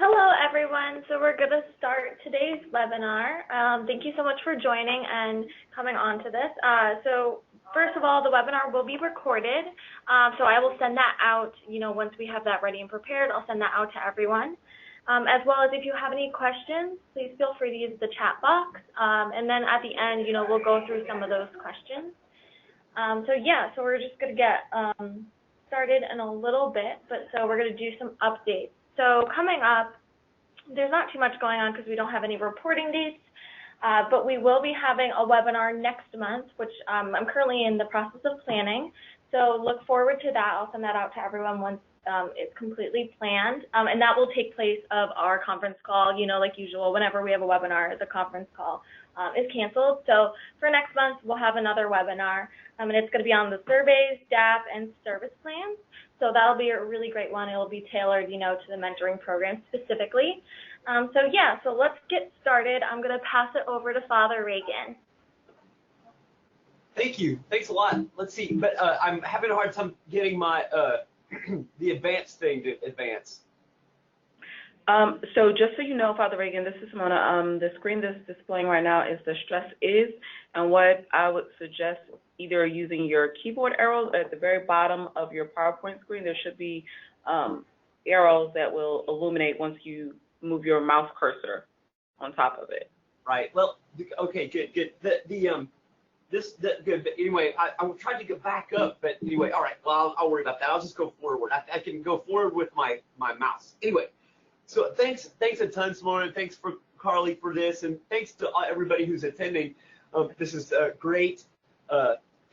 Hello, everyone. So we're going to start today's webinar. Thank you so much for joining and coming on to this. So first of all, the webinar will be recorded. So I will send that out, once we have that ready and prepared, I'll send that out to everyone. As well as if you have any questions, please feel free to use the chat box. And then at the end, we'll go through some of those questions. So we're just going to get started in a little bit, so we're going to do some updates. So coming up, there's not too much going on because we don't have any reporting dates, but we will be having a webinar next month, which I'm currently in the process of planning. So look forward to that. I'll send that out to everyone once it's completely planned, and that will take place of our conference call. Like usual, whenever we have a webinar, the conference call is canceled. So for next month, we'll have another webinar, and it's going to be on the surveys, DAP, and service plans. So that'll be a really great one. It'll be tailored, to the mentoring program specifically. So let's get started. I'm going to pass it over to Father Reagan. Thank you. Thanks a lot. Let's see, but I'm having a hard time getting my the advanced thing to advance. So just so you know, Father Reagan, this is Simona. The screen that's displaying right now is the stress is, and what I would suggest, either using your keyboard arrows at the very bottom of your PowerPoint screen, there should be arrows that will illuminate once you move your mouse cursor on top of it. Right. Well, okay, good. Good. Good. But anyway, I tried to get back up, but anyway, all right. Well, I'll worry about that. I'll just go forward. I can go forward with my mouse. Anyway, so thanks a ton, Simona. Thanks for Carly for this, and thanks to everybody who's attending. This is a great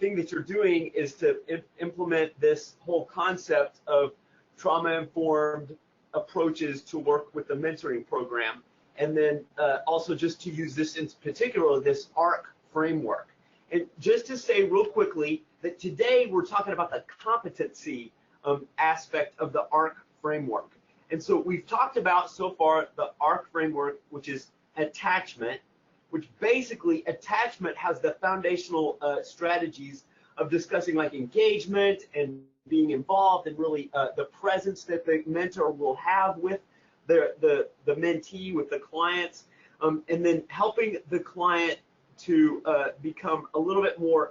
thing that you're doing, is to implement this whole concept of trauma-informed approaches to work with the mentoring program, and then also just to use this in particular, this ARC framework. And just to say real quickly that today we're talking about the competency aspect of the ARC framework. And so we've talked about so far the ARC framework, which is attachment, which basically attachment has the foundational strategies of discussing like engagement and being involved, and really the presence that the mentor will have with the mentee, with the clients, and then helping the client to become a little bit more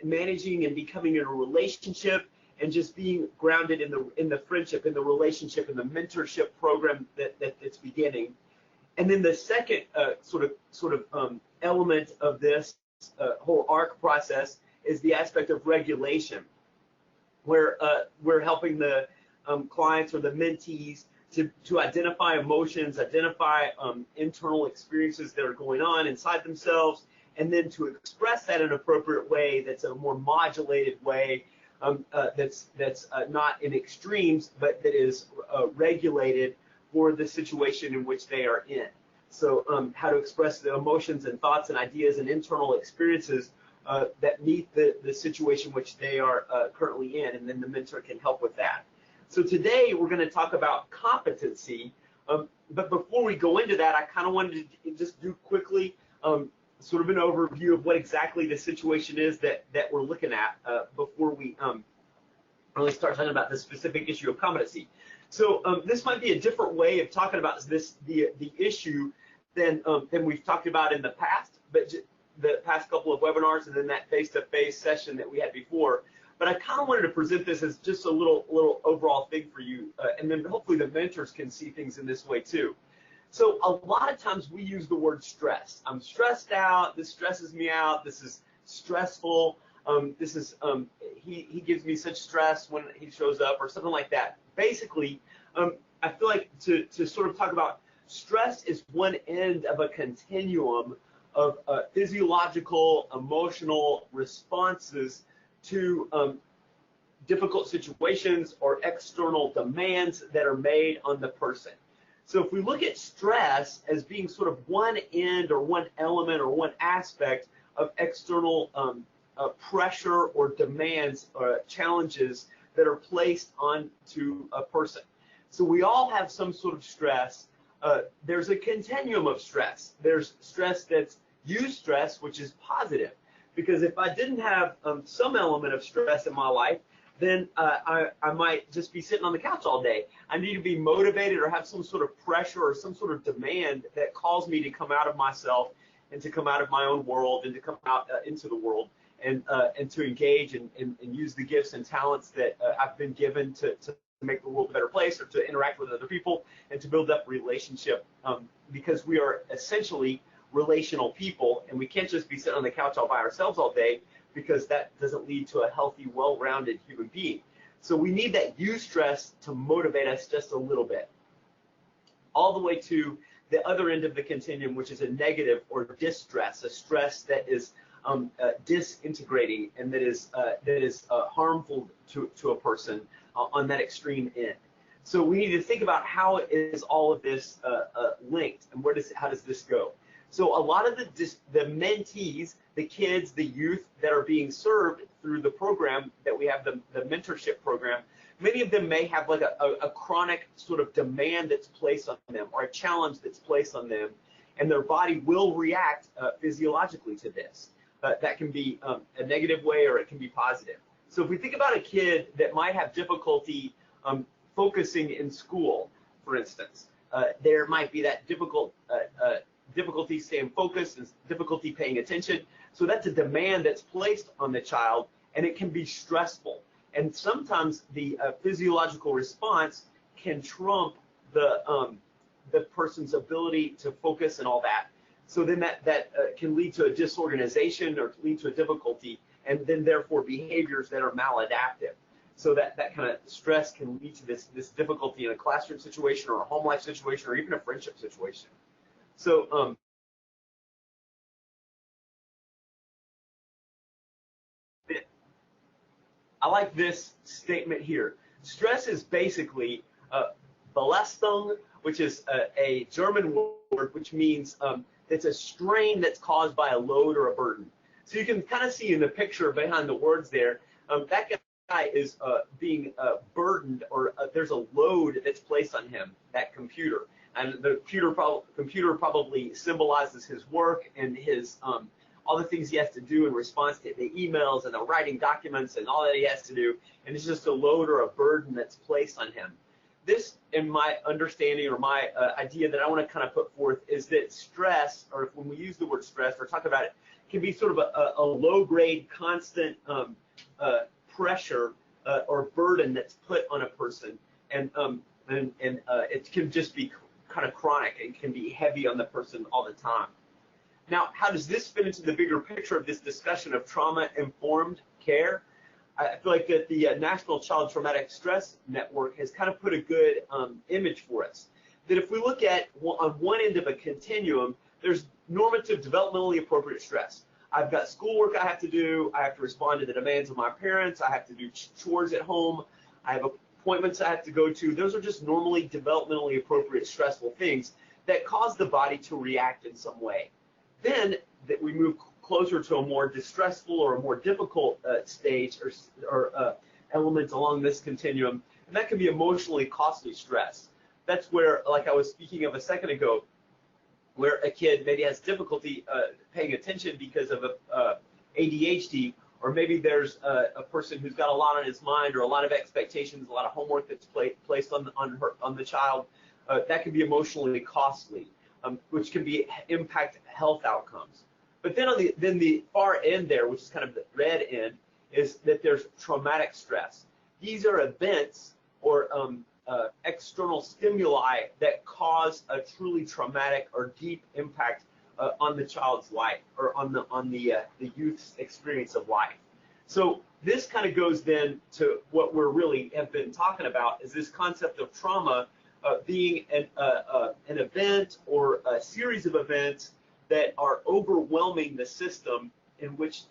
managing and becoming in a relationship, and just being grounded in the friendship, in the relationship, in the mentorship program that it's beginning. And then the second sort of element of this whole ARC process is the aspect of regulation, where we're helping the clients or the mentees to identify emotions, identify internal experiences that are going on inside themselves, and then to express that in an appropriate way that's a more modulated way, that's not in extremes, but that is regulated for the situation in which they are in. So how to express the emotions and thoughts and ideas and internal experiences that meet the situation which they are currently in, and then the mentor can help with that. So today we're going to talk about competency, but before we go into that, I kind of wanted to just do quickly sort of an overview of what exactly the situation is that we're looking at before we really start talking about the specific issue of competency. So this might be a different way of talking about the issue than we've talked about in the past, but the past couple of webinars, and then that face-to-face session that we had before. But I kind of wanted to present this as just a little overall thing for you, and then hopefully the mentors can see things in this way too. So a lot of times we use the word stress. I'm stressed out. This stresses me out. This is stressful. This is he gives me such stress when he shows up, or something like that. Basically, I feel like to sort of talk about stress is one end of a continuum of physiological, emotional responses to difficult situations or external demands that are made on the person. So if we look at stress as being sort of one end or one element or one aspect of external pressure or demands or challenges that are placed onto a person. So we all have some sort of stress. There's a continuum of stress. There's stress that's eustress, which is positive. Because if I didn't have some element of stress in my life, then I might just be sitting on the couch all day. I need to be motivated or have some sort of pressure or some sort of demand that calls me to come out of myself and to come out of my own world and to come out into the world and to engage and use the gifts and talents that I've been given to make the world a better place or to interact with other people and to build up relationship, because we are essentially relational people, and we can't just be sitting on the couch all by ourselves all day, because that doesn't lead to a healthy, well-rounded human being. So we need that eustress to motivate us just a little bit, all the way to the other end of the continuum, which is a negative or distress, a stress that is disintegrating and that is harmful to a person on that extreme end. So we need to think about how is all of this linked, and how does this go? So a lot of the mentees, the kids, the youth that are being served through the program that we have, the mentorship program, many of them may have like a chronic sort of demand that's placed on them or a challenge that's placed on them, and their body will react physiologically to this. That can be a negative way or it can be positive. So if we think about a kid that might have difficulty focusing in school, for instance, there might be that difficulty staying focused and difficulty paying attention. So that's a demand that's placed on the child, and it can be stressful. And sometimes the physiological response can trump the person's ability to focus and all that. So then that can lead to a disorganization or lead to a difficulty, and then therefore behaviors that are maladaptive. So that kind of stress can lead to this difficulty in a classroom situation or a home life situation or even a friendship situation. So I like this statement here. Stress is basically Belastung, which is a German word which means it's a strain that's caused by a load or a burden. So you can kind of see in the picture behind the words there, that guy is being burdened, or there's a load that's placed on him, that computer. And the computer probably symbolizes his work and his all the things he has to do in response to the emails and the writing documents and all that he has to do. And it's just a load or a burden that's placed on him. This, in my understanding or my idea that I want to kind of put forth, is that stress, or when we use the word stress or talk about it, can be sort of a low-grade, constant pressure or burden that's put on a person, and it can just be kind of chronic. It can be heavy on the person all the time. Now, how does this fit into the bigger picture of this discussion of trauma-informed care? I feel like that the National Child Traumatic Stress Network has kind of put a good image for us. That if we look at on one end of a continuum, there's normative, developmentally appropriate stress. I've got schoolwork I have to do. I have to respond to the demands of my parents. I have to do chores at home. I have appointments I have to go to. Those are just normally developmentally appropriate stressful things that cause the body to react in some way. Then that we move closer to a more distressful or a more difficult stage or element along this continuum, and that can be emotionally costly stress. That's where, like I was speaking of a second ago, where a kid maybe has difficulty paying attention because of ADHD, or maybe there's a person who's got a lot on his mind or a lot of expectations, a lot of homework that's placed on the child. That can be emotionally costly, which can impact health outcomes. But then on the far end there, which is kind of the red end, is that there's traumatic stress. These are events or external stimuli that cause a truly traumatic or deep impact on the child's life, or on the youth's experience of life. So this kind of goes then to what we're really have been talking about, is this concept of trauma being an event or a series of events that are overwhelming the system in which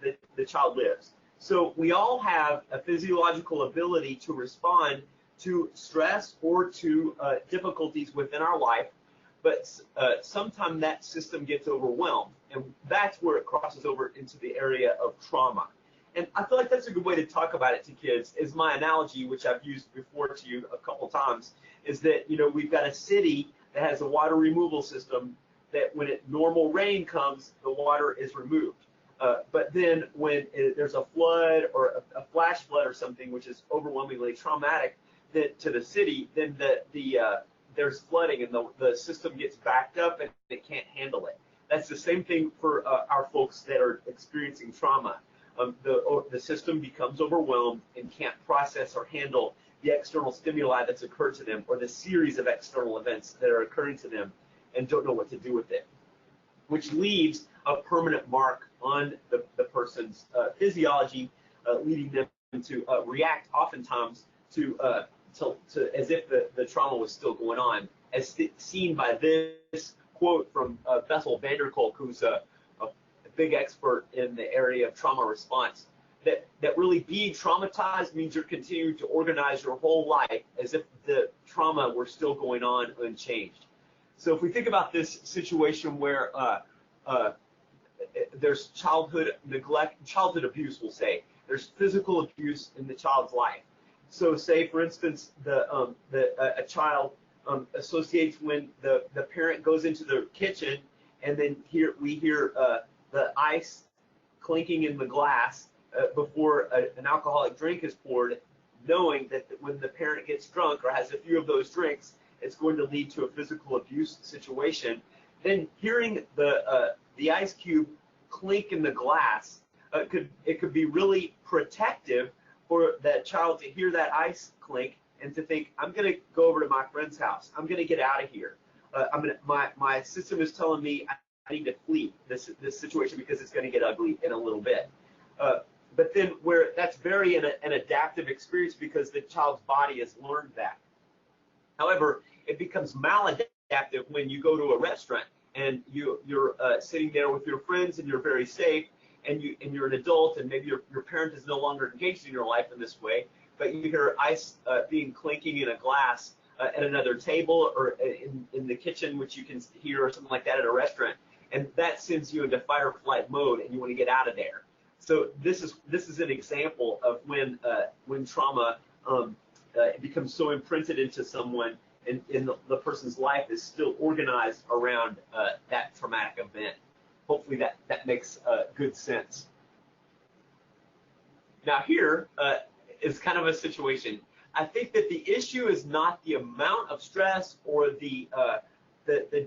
the child lives. So we all have a physiological ability to respond to stress or to difficulties within our life, but sometimes that system gets overwhelmed, and that's where it crosses over into the area of trauma. And I feel like that's a good way to talk about it to kids, is my analogy, which I've used before to you a couple times, is that, we've got a city that has a water removal system that when normal rain comes, the water is removed. But then when there's a flood or a flash flood or something, which is overwhelmingly traumatic to the city, then there's flooding and the system gets backed up and it can't handle it. That's the same thing for our folks that are experiencing trauma. The system becomes overwhelmed and can't process or handle the external stimuli that's occurred to them or the series of external events that are occurring to them and don't know what to do with it, which leaves a permanent mark on the person's physiology, leading them to react oftentimes to as if the trauma was still going on, as seen by this quote from Bessel van der Kolk, who's a big expert in the area of trauma response, that really being traumatized means you're continuing to organize your whole life as if the trauma were still going on unchanged. So if we think about this situation where there's childhood neglect, childhood abuse, we'll say, there's physical abuse in the child's life. So say, for instance, a child associates when the parent goes into the kitchen and then we hear the ice clinking in the glass before an alcoholic drink is poured, knowing that when the parent gets drunk or has a few of those drinks, it's going to lead to a physical abuse situation. Then hearing the ice cube clink in the glass, it could be really protective for that child to hear that ice clink and to think, I'm going to go over to my friend's house. I'm going to get out of here. My system is telling me I need to flee this situation because it's going to get ugly in a little bit. But then where that's very an adaptive experience because the child's body has learned that. However, it becomes maladaptive when you go to a restaurant and you're sitting there with your friends and you're very safe and you're an adult and maybe your parent is no longer engaged in your life in this way, but you hear ice being clinking in a glass at another table or in the kitchen, which you can hear or something like that at a restaurant, and that sends you into fight or flight mode and you want to get out of there. So this is an example of when trauma becomes so imprinted into someone and the person's life is still organized around that traumatic event. Hopefully that makes good sense. Now here is kind of a situation. I think that the issue is not the amount of stress or the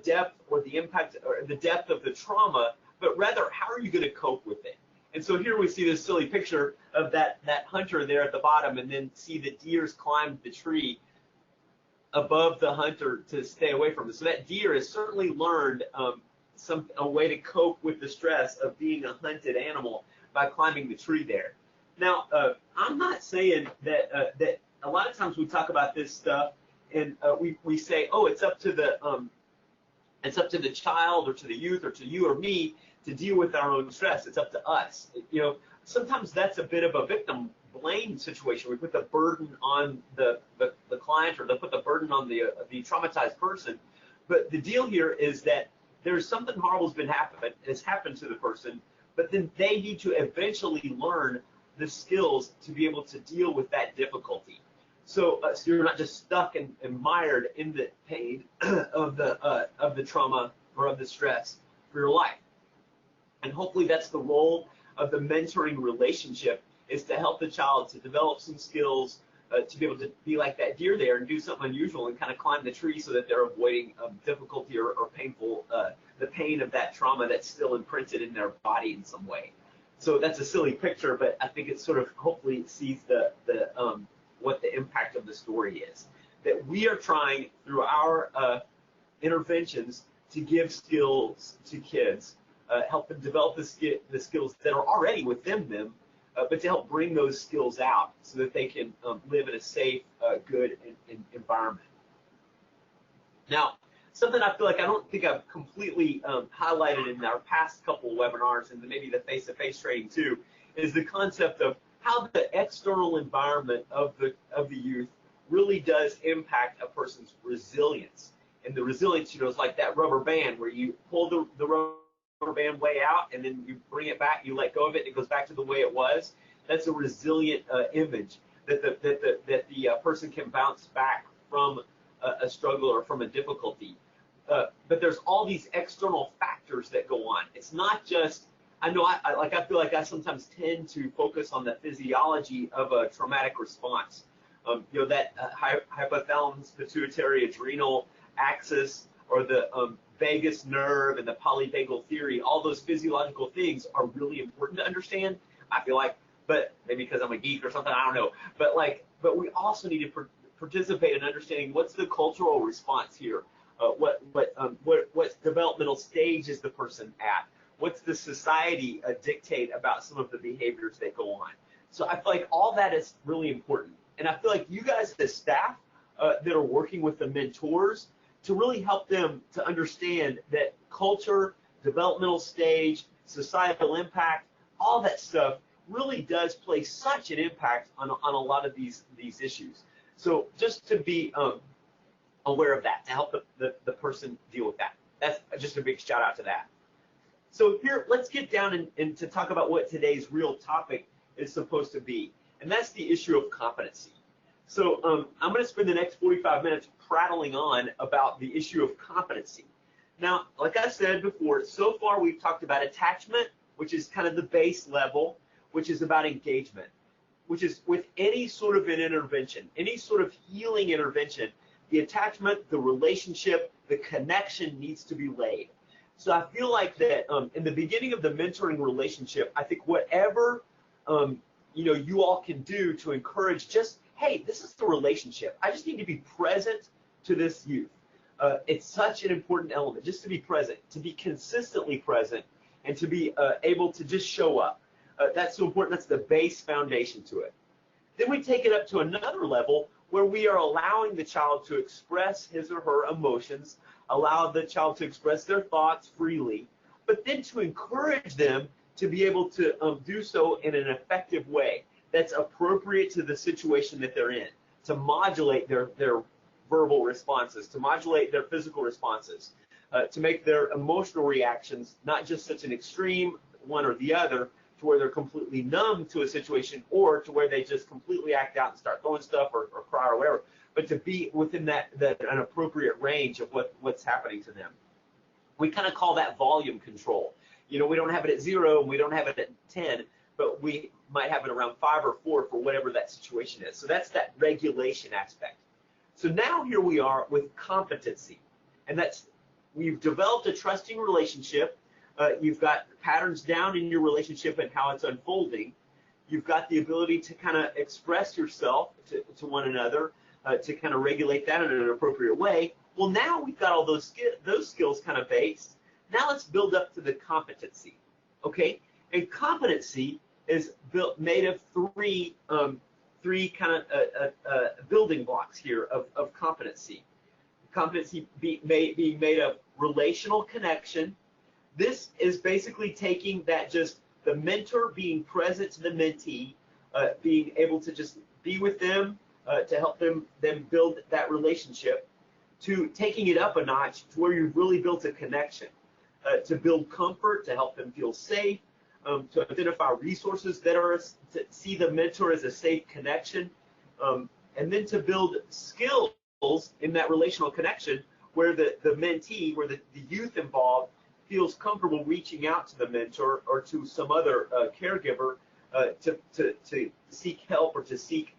depth or the impact or the depth of the trauma, but rather how are you going to cope with it? And so here we see this silly picture of that hunter there at the bottom, and then see the deers climb the tree above the hunter to stay away from it. So that deer has certainly learned a way to cope with the stress of being a hunted animal by climbing the tree there. Now, I'm not saying that a lot of times we talk about this stuff and we say, oh, it's up to the child or to the youth or to you or me to deal with our own stress. It's up to us. You know, sometimes that's a bit of a victim blame situation. We put the burden on the client or they put the burden on the traumatized person. But the deal here is that there's something horrible has happened to the person, but then they need to eventually learn the skills to be able to deal with that difficulty. So you're not just stuck and mired in the pain of the trauma or of the stress for your life. And hopefully that's the role of the mentoring relationship, is to help the child to develop some skills, to be able to be like that deer there and do something unusual and kind of climb the tree so that they're avoiding difficulty or painful, the pain of that trauma that's still imprinted in their body in some way. So that's a silly picture, but I think it sort of hopefully sees what the impact of the story is. That we are trying through our interventions to give skills to kids, help them develop the skills that are already within them, but to help bring those skills out so that they can live in a safe, good environment. Now, something I feel like I don't think I've completely highlighted in our past couple webinars, and maybe the face-to-face training too, is the concept of how the external environment of the youth really does impact a person's resilience. And the resilience, is like that rubber band where you pull the rubber band way out and then you bring it back, you let go of it, and it goes back to the way it was. That's a resilient image that the person can bounce back from a struggle or from a difficulty. But there's all these external factors that go on. It's not just I know I feel like I sometimes tend to focus on the physiology of a traumatic response. That hypothalamus, pituitary, adrenal axis, or the vagus nerve and the polyvagal theory, all those physiological things are really important to understand, I feel like, but maybe because I'm a geek or something, I don't know. But we also need to participate in understanding what's the cultural response here. What developmental stage is the person at? What's the society dictate about some of the behaviors that go on? So I feel like all that is really important. And I feel like you guys, the staff that are working with the mentors, to really help them to understand that culture, developmental stage, societal impact, all that stuff really does play such an impact on a lot of these issues. So just to be aware of that, to help the person deal with that. That's just a big shout out to that. So here, let's get down and to talk about what today's real topic is supposed to be, and that's the issue of competency. So I'm going to spend the next 45 minutes prattling on about the issue of competency. Now, like I said before, so far we've talked about attachment, which is kind of the base level, which is about engagement, which is with any sort of an intervention, any sort of healing intervention, the attachment, the relationship, the connection needs to be laid. So I feel like that in the beginning of the mentoring relationship, I think whatever you all can do to encourage just, hey, this is the relationship. I just need to be present to this youth. It's such an important element, just to be present, to be consistently present, and to be able to just show up. That's so important. That's the base foundation to it. Then we take it up to another level where we are allowing the child to express his or her emotions, allow the child to express their thoughts freely, but then to encourage them to be able to do so in an effective way that's appropriate to the situation that they're in, to modulate their verbal responses, to modulate their physical responses, to make their emotional reactions not just such an extreme one or the other, to where they're completely numb to a situation, or to where they just completely act out and start throwing stuff or cry or whatever, but to be within an appropriate range of what's happening to them. We kind of call that volume control. We don't have it at 0 and we don't have it at 10, but we might have it around 5 or 4 for whatever that situation is. So that's that regulation aspect. So now here we are with competency, and that's we've developed a trusting relationship. You've got patterns down in your relationship and how it's unfolding. You've got the ability to kind of express yourself to one another, to kind of regulate that in an appropriate way. Well, now we've got all those skills kind of based. Now let's build up to the competency, okay? And competency is made of three kind of building blocks here of competency. Competency being made of relational connection. This is basically taking that just the mentor being present to the mentee, being able to just be with them to help them build that relationship, to taking it up a notch to where you've really built a connection, to build comfort, to help them feel safe, to identify resources that are to see the mentor as a safe connection, and then to build skills in that relational connection where the mentee, where the youth involved, feels comfortable reaching out to the mentor or to some other caregiver to seek help or to seek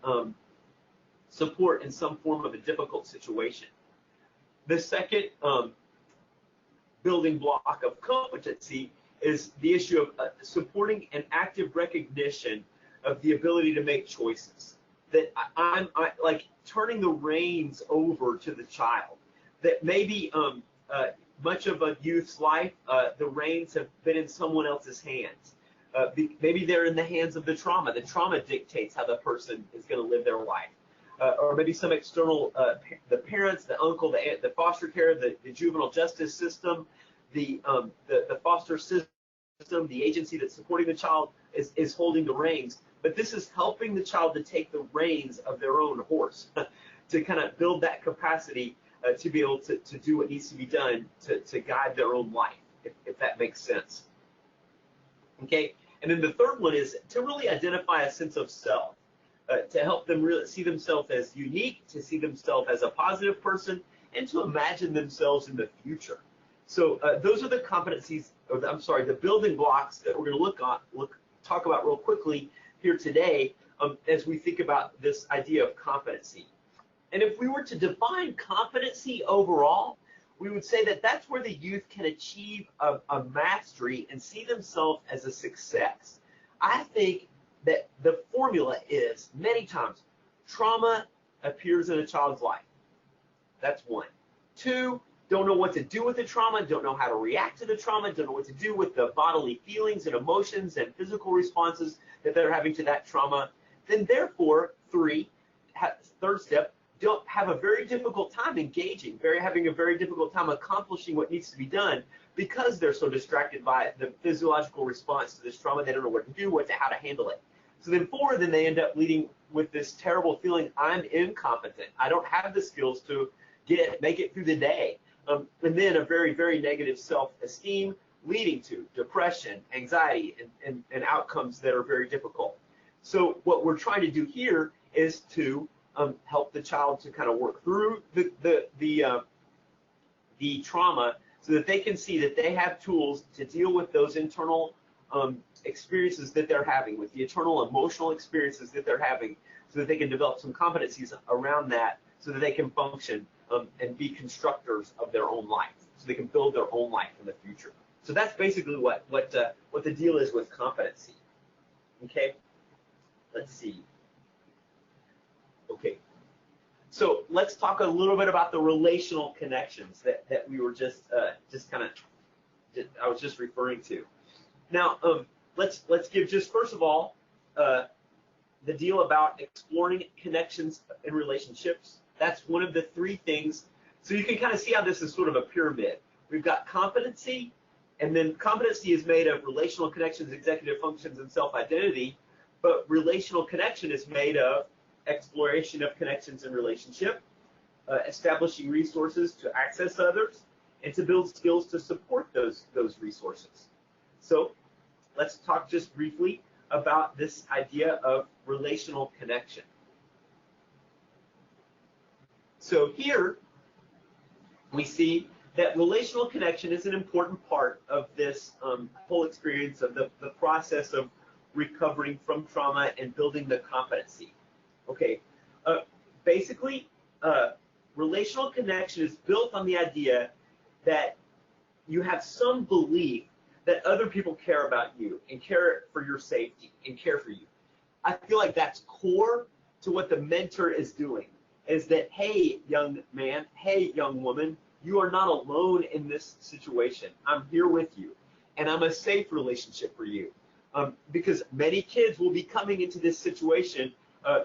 support in some form of a difficult situation. The second building block of competency is the issue of supporting an active recognition of the ability to make choices. That I'm like turning the reins over to the child. That maybe much of a youth's life, the reins have been in someone else's hands. Maybe they're in the hands of the trauma. The trauma dictates how the person is going to live their life. Or maybe some external, the parents, the uncle, the aunt, the foster care, the juvenile justice system, the foster system, the agency that's supporting the child is holding the reins. But this is helping the child to take the reins of their own horse, to kind of build that capacity to be able to do what needs to be done to guide their own life, if that makes sense. Okay, and then the third one is to really identify a sense of self, to help them really see themselves as unique, to see themselves as a positive person, and to imagine themselves in the future. So those are the competencies, or the building blocks that we're going to talk about real quickly here today as we think about this idea of competency. And if we were to define competency overall, we would say that that's where the youth can achieve a mastery and see themselves as a success. I think that the formula is, many times, trauma appears in a child's life. That's one. Two, don't know what to do with the trauma, don't know how to react to the trauma, don't know what to do with the bodily feelings and emotions and physical responses that they're having to that trauma. Then therefore, third step, don't have a very difficult time engaging, having a very difficult time accomplishing what needs to be done because they're so distracted by the physiological response to this trauma. They don't know what to do, how to handle it. So then then they end up leading with this terrible feeling, I'm incompetent. I don't have the skills to make it through the day. And then a very, very negative self-esteem leading to depression, anxiety, and outcomes that are very difficult. So what we're trying to do here is to help the child to kind of work through the trauma so that they can see that they have tools to deal with those internal experiences that they're having, with the internal emotional experiences that they're having, so that they can develop some competencies around that so that they can function and be constructors of their own life, so they can build their own life in the future. So that's basically what the deal is with competency. Okay, let's see. Okay, so let's talk a little bit about the relational connections that we were I was just referring to. Now, let's give just first of all the deal about exploring connections in relationships. That's one of the three things. So you can kind of see how this is sort of a pyramid. We've got competency, and then competency is made of relational connections, executive functions, and self-identity. But relational connection is made of exploration of connections in relationship, establishing resources to access others, and to build skills to support those resources. So let's talk just briefly about this idea of relational connection. So here we see that relational connection is an important part of this whole experience of the process of recovering from trauma and building the competency. Okay, basically, relational connection is built on the idea that you have some belief that other people care about you and care for your safety and care for you. I feel like that's core to what the mentor is doing, is that, hey, young man, hey, young woman, you are not alone in this situation. I'm here with you, and I'm a safe relationship for you. Because many kids will be coming into this situation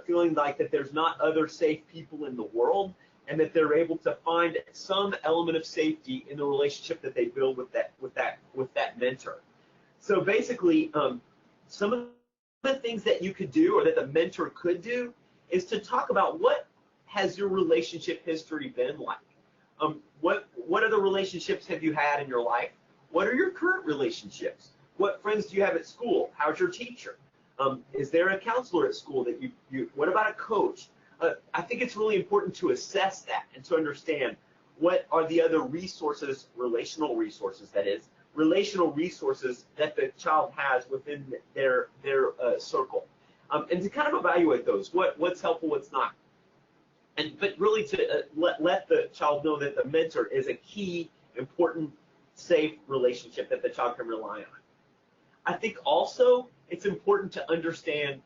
feeling like that there's not other safe people in the world, and that they're able to find some element of safety in the relationship that they build with that mentor. So basically, some of the things that you could do, or that the mentor could do, is to talk about what has your relationship history been like. What other relationships have you had in your life? What are your current relationships? What friends do you have at school? How's your teacher? Is there a counselor at school that what about a coach? I think it's really important to assess that and to understand what are the other resources, relational resources that the child has within their circle, and to kind of evaluate those, what's helpful, what's not, but really to let the child know that the mentor is a key, important, safe relationship that the child can rely on. I think also it's important to understand,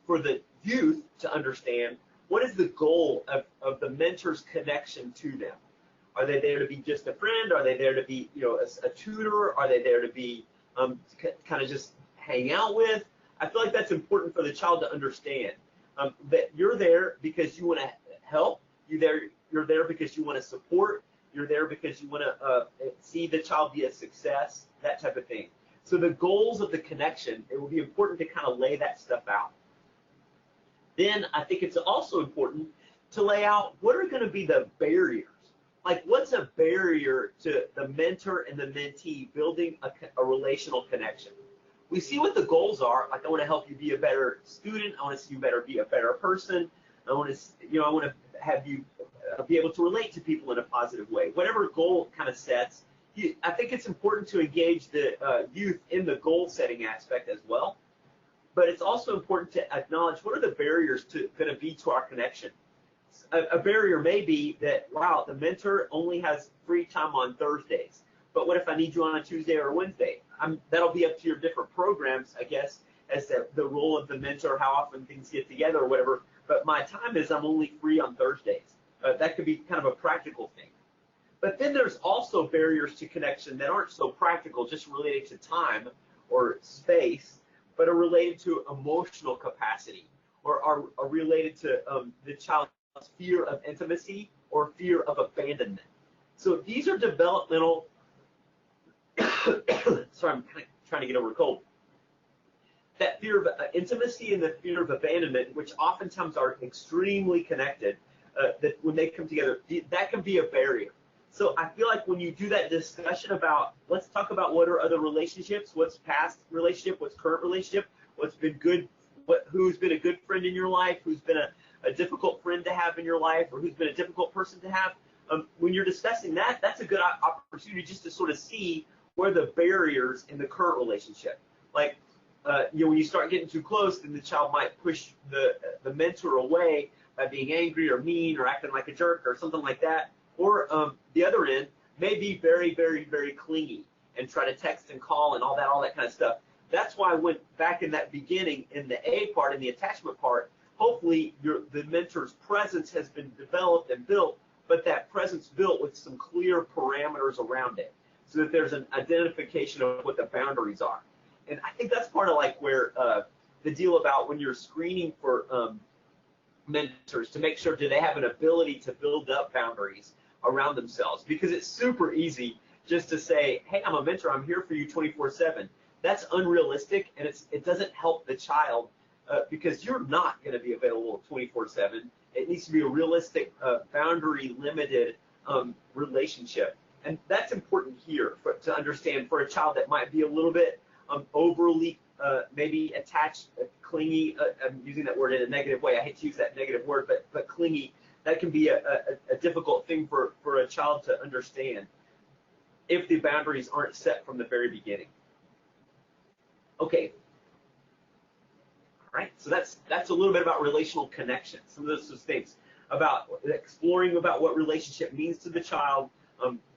for the youth to understand, what is the goal of the mentor's connection to them? Are they there to be just a friend? Are they there to be, a tutor? Are they there to be kind of just hang out with? I feel like that's important for the child to understand, that you're there because you want to help. You're there because you want to support. You're there because you want to see the child be a success, that type of thing. So the goals of the connection, it will be important to kind of lay that stuff out. Then I think it's also important to lay out what are going to be the barriers. Like, what's a barrier to the mentor and the mentee building a relational connection? We see what the goals are. Like, I want to help you be a better student. I want to see you be a better person. I want to have you be able to relate to people in a positive way. Whatever goal kind of sets, I think it's important to engage the youth in the goal setting aspect as well, but it's also important to acknowledge what are the barriers going to be to our connection. A barrier may be that, wow, the mentor only has free time on Thursdays, but what if I need you on a Tuesday or a Wednesday? That'll be up to your different programs, I guess, as the role of the mentor, how often things get together or whatever, but my time is I'm only free on Thursdays. That could be kind of a practical thing. But then there's also barriers to connection that aren't so practical, just related to time or space, but are related to emotional capacity or are related to the child's fear of intimacy or fear of abandonment. So these are developmental, sorry, I'm kind of trying to get over a cold. That fear of intimacy and the fear of abandonment, which oftentimes are extremely connected, that when they come together, that can be a barrier. So I feel like when you do that discussion about, let's talk about what are other relationships, what's past relationship, what's current relationship, what's been good, who's been a good friend in your life, who's been a difficult friend to have in your life, or who's been a difficult person to have. When you're discussing that, that's a good opportunity just to sort of see where the barriers in the current relationship. Like, when you start getting too close, then the child might push the mentor away by being angry or mean or acting like a jerk or something like that. Or the other end may be very, very, very clingy and try to text and call and all that kind of stuff. That's why when back in that beginning, in the A part, in the attachment part, hopefully the mentor's presence has been developed and built, but that presence built with some clear parameters around it so that there's an identification of what the boundaries are. And I think that's part of like where the deal about when you're screening for mentors to make sure do they have an ability to build up boundaries around themselves, because it's super easy just to say, hey, I'm a mentor, I'm here for you 24/7. That's unrealistic, and it doesn't help the child because you're not going to be available 24/7. It needs to be a realistic, boundary-limited relationship, and that's important here to understand for a child that might be a little bit overly maybe attached, clingy. I'm using that word in a negative way. I hate to use that negative word, but clingy. That can be a difficult thing for a child to understand if the boundaries aren't set from the very beginning. Okay. All right. So that's a little bit about relational connection. Some of those things about exploring about what relationship means to the child,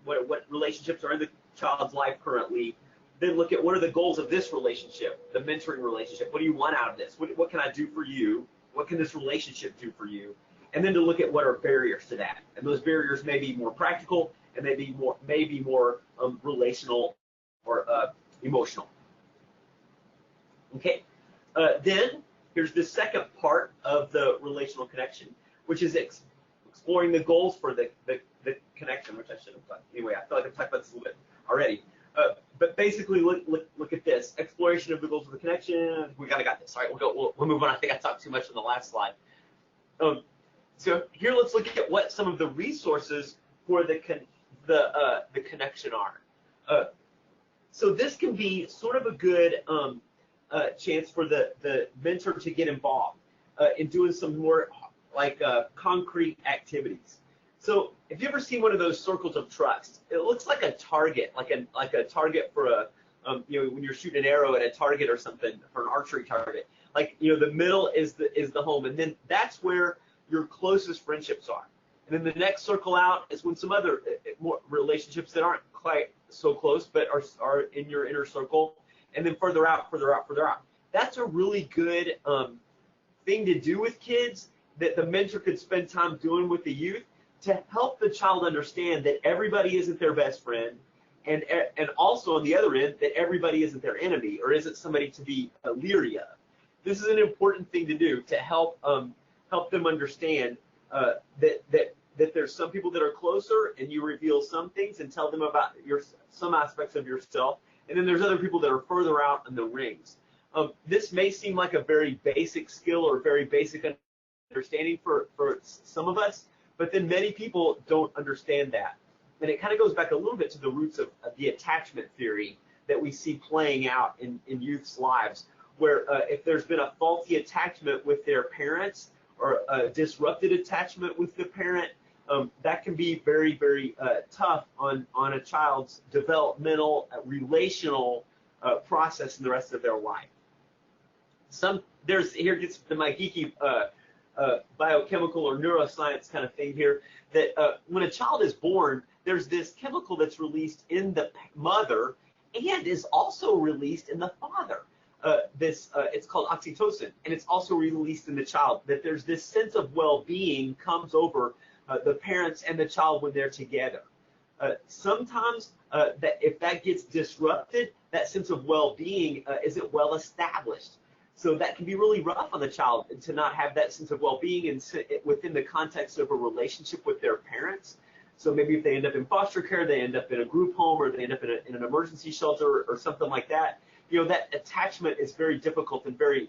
what relationships are in the child's life currently. Then look at what are the goals of this relationship, the mentoring relationship. What do you want out of this? What can I do for you? What can this relationship do for you? And then to look at what are barriers to that. And those barriers may be more practical and maybe more relational or emotional. Okay. Then here's the second part of the relational connection, which is exploring the goals for the connection, which I should have done. Anyway, I feel like I've talked about this a little bit already. But basically, look at this. Exploration of the goals of the connection. We kind of got this. All right, we'll move on. I think I talked too much on the last slide. So here, let's look at what some of the resources for the connection are. So this can be sort of a good chance for the mentor to get involved in doing some more like concrete activities. So if you ever seen one of those circles of trust, it looks like a target, like a target for a when you're shooting an arrow at a target or something, for an archery target. Like the middle is the home, and then that's where your closest friendships are. And then the next circle out is when some other more relationships that aren't quite so close but are in your inner circle, and then further out. That's a really good thing to do with kids that the mentor could spend time doing with the youth to help the child understand that everybody isn't their best friend, and also on the other end that everybody isn't their enemy or isn't somebody to be leery of. This is an important thing to do to help them understand that there's some people that are closer and you reveal some things and tell them about some aspects of yourself, and then there's other people that are further out in the rings. This may seem like a very basic skill or very basic understanding for some of us, but then many people don't understand that. And it kind of goes back a little bit to the roots of the attachment theory that we see playing out in youth's lives, where if there's been a faulty attachment with their parents or a disrupted attachment with the parent, that can be very, very tough on a child's developmental, relational process in the rest of their life. Here gets to my geeky biochemical or neuroscience kind of thing here, that when a child is born, there's this chemical that's released in the mother and is also released in the father. It's called oxytocin, and it's also released in the child, that there's this sense of well-being comes over the parents and the child when they're together. Sometimes if that gets disrupted, that sense of well-being isn't well established. So that can be really rough on the child to not have that sense of well-being and within the context of a relationship with their parents. So maybe if they end up in foster care, they end up in a group home, or they end up in an emergency shelter or something like that. That attachment is very difficult and very,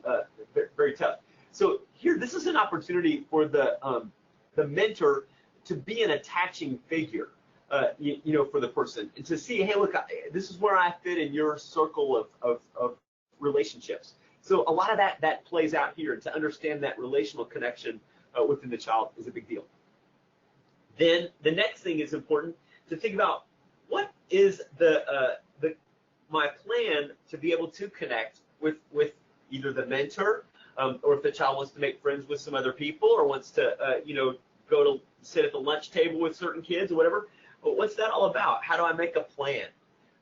very tough. So here, this is an opportunity for the mentor to be an attaching figure, for the person, and to see, hey, look, this is where I fit in your circle of relationships. So a lot of that plays out here. To understand that relational connection within the child is a big deal. Then the next thing is important to think about: what is my plan to be able to connect with either the mentor, or if the child wants to make friends with some other people, or wants to go to sit at the lunch table with certain kids or whatever. But what's that all about? How do I make a plan?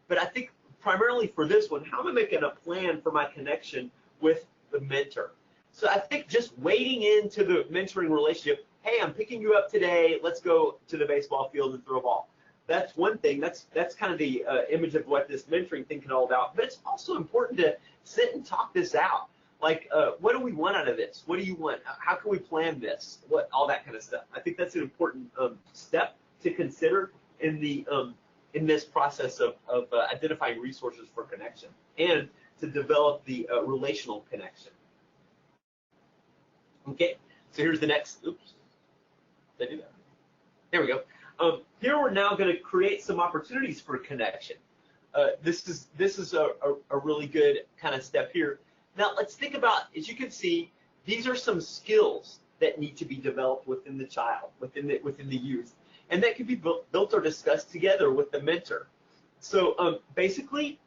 But I think primarily for this one, how am I making a plan for my connection with the mentor? So I think just wading into the mentoring relationship, hey, I'm picking you up today, let's go to the baseball field and throw a ball. That's one thing. That's kind of the image of what this mentoring thing can all about. But it's also important to sit and talk this out. Like, what do we want out of this? What do you want? How can we plan this? All that kind of stuff. I think that's an important step to consider in this process of identifying resources for connection and to develop the relational connection. Okay, so here's the next. Oops, did I do that? There we go. Here we're now going to create some opportunities for connection. This is a really good kind of step here. Now let's think about, as you can see, these are some skills that need to be developed within the child, within the youth, and that can be built or discussed together with the mentor. So basically,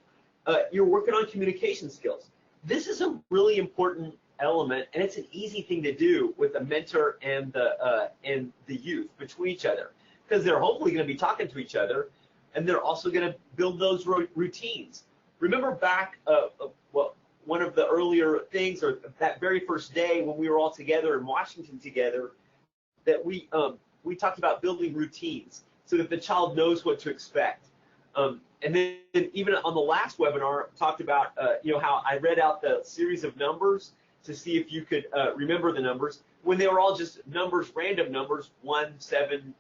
you're working on communication skills. This is a really important element, and it's an easy thing to do with the mentor and the youth between each other, because they're hopefully going to be talking to each other, and they're also going to build those routines. Remember back, one of the earlier things, or that very first day when we were all together in Washington together, that we talked about building routines so that the child knows what to expect. And then even on the last webinar, talked about how I read out the series of numbers to see if you could remember the numbers when they were all just numbers, random numbers, 1, 7,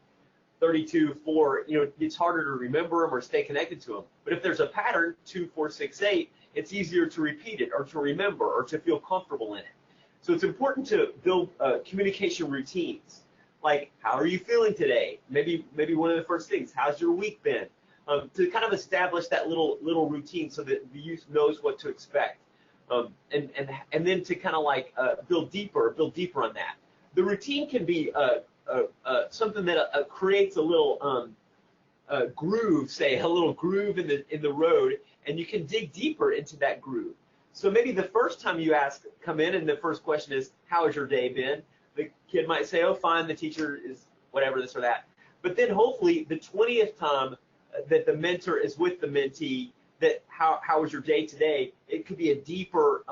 32, 4. It's harder to remember them or stay connected to them. But if there's a pattern, 2, 4, 6, 8, it's easier to repeat it or to remember or to feel comfortable in it. So it's important to build communication routines. Like, how are you feeling today? Maybe one of the first things, how's your week been? To kind of establish that little routine so that the youth knows what to expect. And then to kind of like build deeper on that. The routine can be something that creates a little groove, say a little groove in the road, and you can dig deeper into that groove. So maybe the first time you come in, and the first question is, how has your day been? The kid might say, oh, fine, the teacher is whatever, this or that. But then hopefully the 20th time that the mentor is with the mentee, that how was your day today, it could be a deeper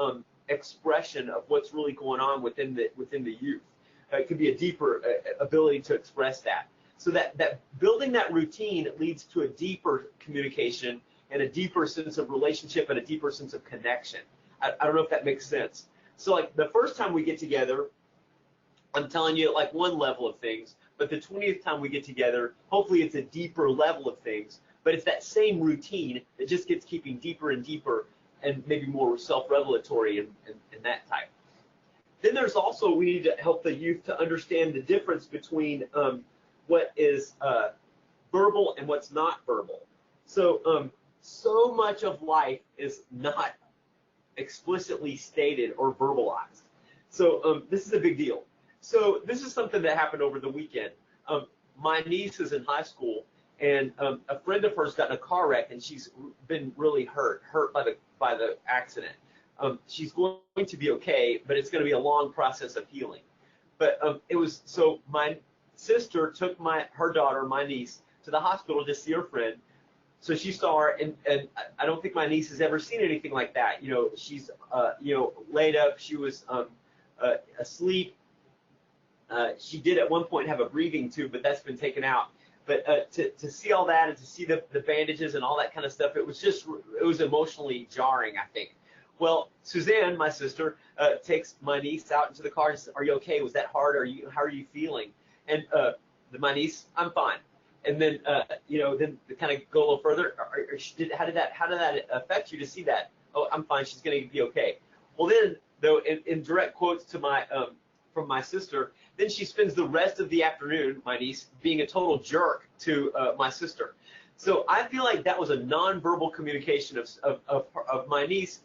expression of what's really going on within the youth. It could be a deeper ability to express that. So that building that routine leads to a deeper communication and a deeper sense of relationship and a deeper sense of connection. I don't know if that makes sense. So like the first time we get together, I'm telling you like one level of things, but the 20th time we get together, hopefully it's a deeper level of things, but it's that same routine that just gets keeping deeper and deeper and maybe more self-revelatory and that type. Then there's also, we need to help the youth to understand the difference between what is verbal and what's not verbal. So, so much of life is not explicitly stated or verbalized. So this is a big deal. So this is something that happened over the weekend. my niece is in high school, and a friend of hers got in a car wreck, and she's been really hurt by the accident. She's going to be okay, but it's going to be a long process of healing. But it was so my sister took her daughter, my niece, to the hospital to see her friend. So she saw her, and I don't think my niece has ever seen anything like that. You know, she's laid up. She was asleep. She did at one point have a breathing tube, but that's been taken out. But to see all that and to see the bandages and all that kind of stuff, it was emotionally jarring, I think. Well, Suzanne, my sister, takes my niece out into the car and says, "Are you okay? Was that hard? How are you feeling?" And my niece, "I'm fine." And then then to kind of go a little further, how did that affect you to see that? "Oh, I'm fine. She's going to be okay." Well, then, though, in direct quotes to from my sister, then she spends the rest of the afternoon, my niece, being a total jerk to my sister. So I feel like that was a nonverbal communication of my niece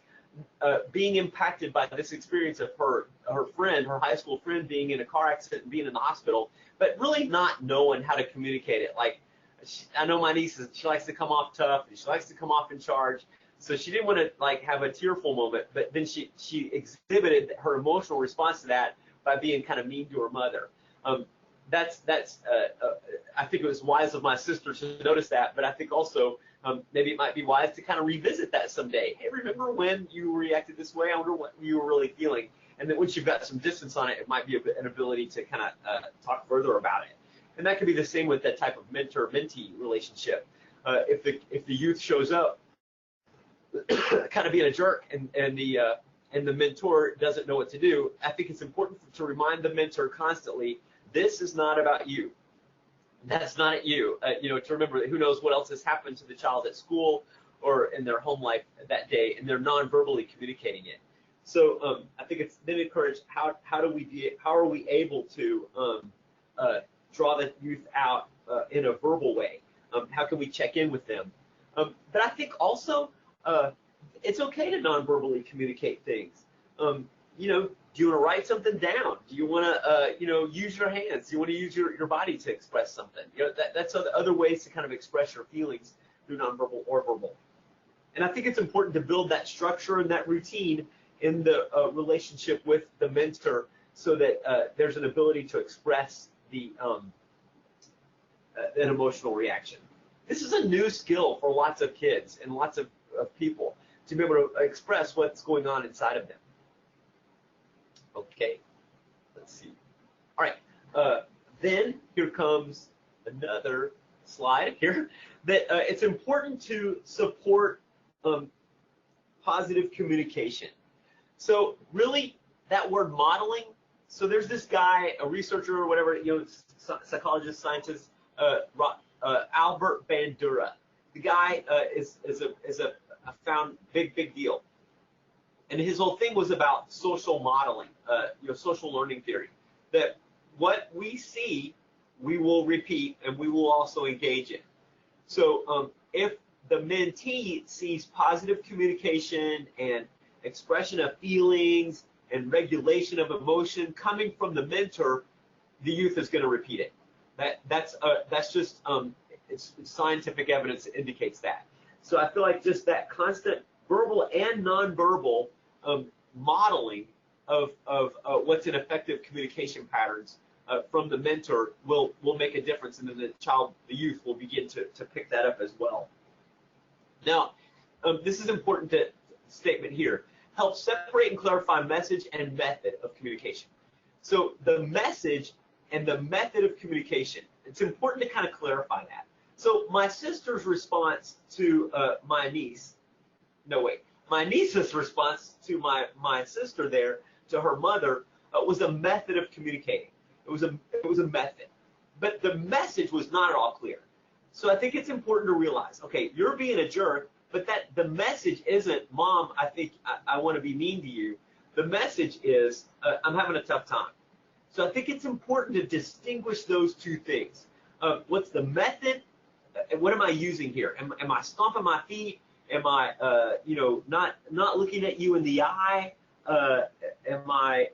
being impacted by this experience of her high school friend, being in a car accident and being in the hospital, but really not knowing how to communicate it. Like, I know my niece, she likes to come off tough, and she likes to come off in charge. So she didn't want to like have a tearful moment, but then she exhibited her emotional response to that by being kind of mean to her mother. I think it was wise of my sister to notice that, but I think also maybe it might be wise to kind of revisit that someday. Hey, remember when you reacted this way? I wonder what you were really feeling. And then once you've got some distance on it, it might be an ability to kind of talk further about it. And that could be the same with that type of mentor-mentee relationship. If the youth shows up kind of being a jerk and the mentor doesn't know what to do, I think it's important to remind the mentor constantly, this is not about you. That's not at you. To remember that who knows what else has happened to the child at school or in their home life that day, and they're non-verbally communicating it. So I think it's then encouraged. How are we able to draw the youth out in a verbal way? How can we check in with them? But I think also it's okay to non-verbally communicate things. Do you want to write something down? Do you want to, use your hands? Do you want to use your body to express something? That's other ways to kind of express your feelings through nonverbal or verbal. And I think it's important to build that structure and that routine in the relationship with the mentor so that there's an ability to express an emotional reaction. This is a new skill for lots of kids and lots of people to be able to express what's going on inside of them. Okay, let's see. All right, then here comes another slide here that it's important to support positive communication. So really, that word modeling. So there's this guy, a researcher or whatever, psychologist, scientist, Albert Bandura. The guy is a found big deal. And his whole thing was about social modeling, social learning theory, that what we see, we will repeat and we will also engage in. So if the mentee sees positive communication and expression of feelings and regulation of emotion coming from the mentor, the youth is going to repeat it. That's just it's scientific evidence that indicates that. So I feel like just that constant verbal and nonverbal modeling of what's an effective communication patterns from the mentor will make a difference, and then the youth will begin to pick that up as well. Now, this is important statement here. Help separate and clarify message and method of communication. So the message and the method of communication, it's important to kind of clarify that. So my sister's response to my niece's response to my sister there, to her mother, was a method of communicating. It was a method. But the message was not at all clear. So I think it's important to realize, okay, you're being a jerk, but that the message isn't, Mom, I think I want to be mean to you. The message is, I'm having a tough time. So I think it's important to distinguish those two things. What's the method? What am I using here? Am I stomping my feet? Am I, not looking at you in the eye? Am I,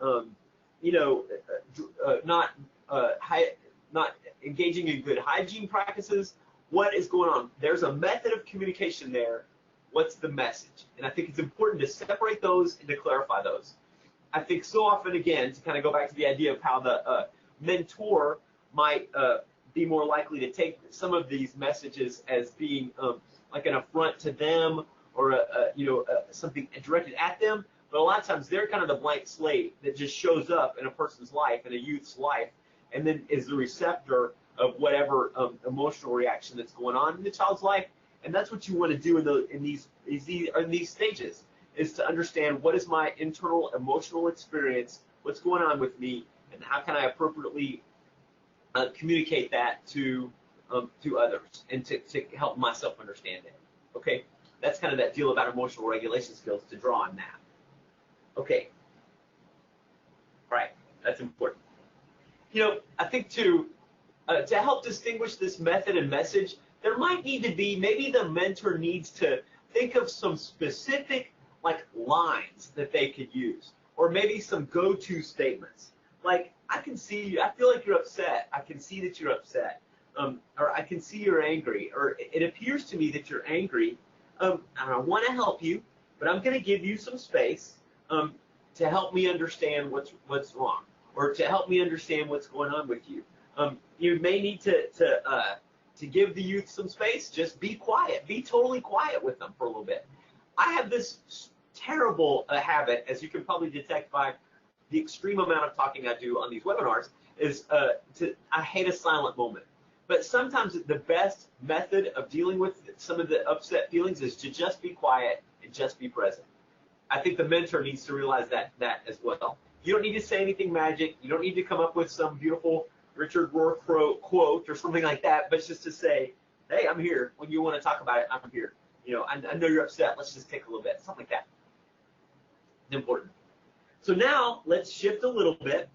not engaging in good hygiene practices. What is going on? There's a method of communication there. What's the message? And I think it's important to separate those and to clarify those. I think so often, again, to kind of go back to the idea of how the mentor might be more likely to take some of these messages as being like an affront to them or something directed at them. But a lot of times they're kind of the blank slate that just shows up in a person's life, in a youth's life, and then is the receptor of whatever emotional reaction that's going on in the child's life. And that's what you want to do in these stages, is to understand what is my internal emotional experience, what's going on with me, and how can I appropriately communicate that to others and to help myself understand it. Okay, that's kind of that deal about emotional regulation skills, to draw on that. Okay, all right, that's important. I think to help distinguish this method and message, there might need to be, maybe the mentor needs to think of some specific lines that they could use, or maybe some go-to statements. Like, I can see you, I feel like you're upset. I can see that you're upset. Or I can see you're angry. Or it appears to me that you're angry. And I want to help you, but I'm going to give you some space to help me understand what's wrong, or to help me understand what's going on with you. You may need to give the youth some space. Just be quiet. Be totally quiet with them for a little bit. I have this terrible habit, as you can probably detect by the extreme amount of talking I do on these webinars, is I hate a silent moment. But sometimes the best method of dealing with some of the upset feelings is to just be quiet and just be present. I think the mentor needs to realize that as well. You don't need to say anything magic. You don't need to come up with some beautiful Richard Rohr quote or something like that, but just to say, hey, I'm here. When you want to talk about it, I'm here. I know you're upset. Let's just take a little bit. Something like that. It's important. So now let's shift a little bit.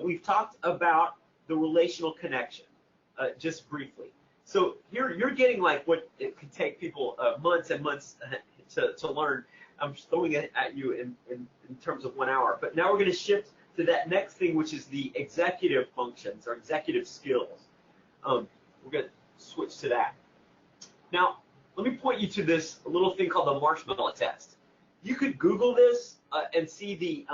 We've talked about the relational connection just briefly. So you're getting what it could take people months and months to learn. I'm just throwing it at you in terms of 1 hour. But now we're going to shift to that next thing, which is the executive functions or executive skills. We're going to switch to that. Now, let me point you to this little thing called the Marshmallow Test. You could Google this and see the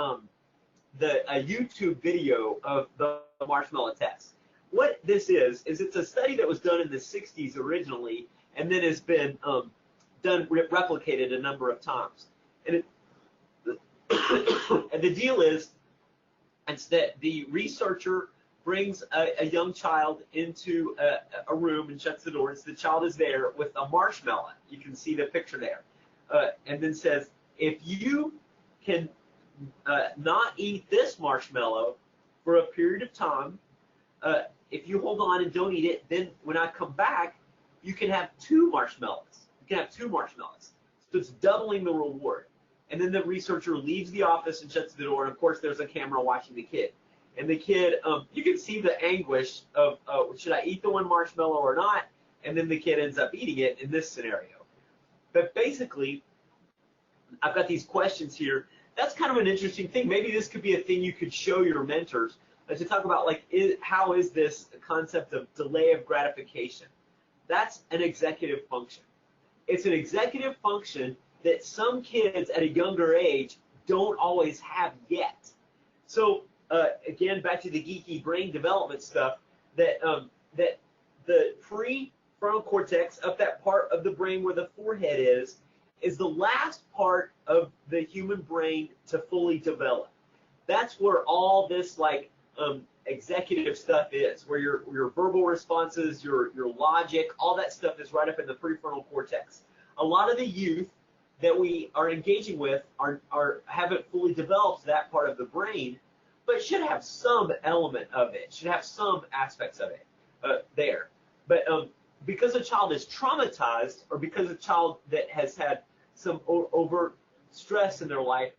YouTube video of the Marshmallow Test. What this is it's a study that was done in the 60s originally, and then has been replicated a number of times. And and the deal is, it's that the researcher brings a young child into a room and shuts the door, and so the child is there with a marshmallow. You can see the picture there. And then says, if you can not eat this marshmallow for a period of time, if you hold on and don't eat it, then when I come back, you can have 2 marshmallows. You can have 2 marshmallows. So it's doubling the reward. And then the researcher leaves the office and shuts the door, and of course there's a camera watching the kid. And the kid, you can see the anguish of, should I eat the 1 marshmallow or not? And then the kid ends up eating it in this scenario. But basically, I've got these questions here. That's kind of an interesting thing. Maybe this could be a thing you could show your mentors to talk about, how is this concept of delay of gratification? That's an executive function. It's an executive function that some kids at a younger age don't always have yet. So again, back to the geeky brain development stuff, that the prefrontal cortex, up that part of the brain where the forehead is the last part of the human brain to fully develop. That's where all this executive stuff is, where your verbal responses, your logic, all that stuff is right up in the prefrontal cortex. A lot of the youth that we are engaging with haven't fully developed that part of the brain, but should have some element of it, should have some aspects of it there. But because a child is traumatized, or because a child that has had some overt stress in their life,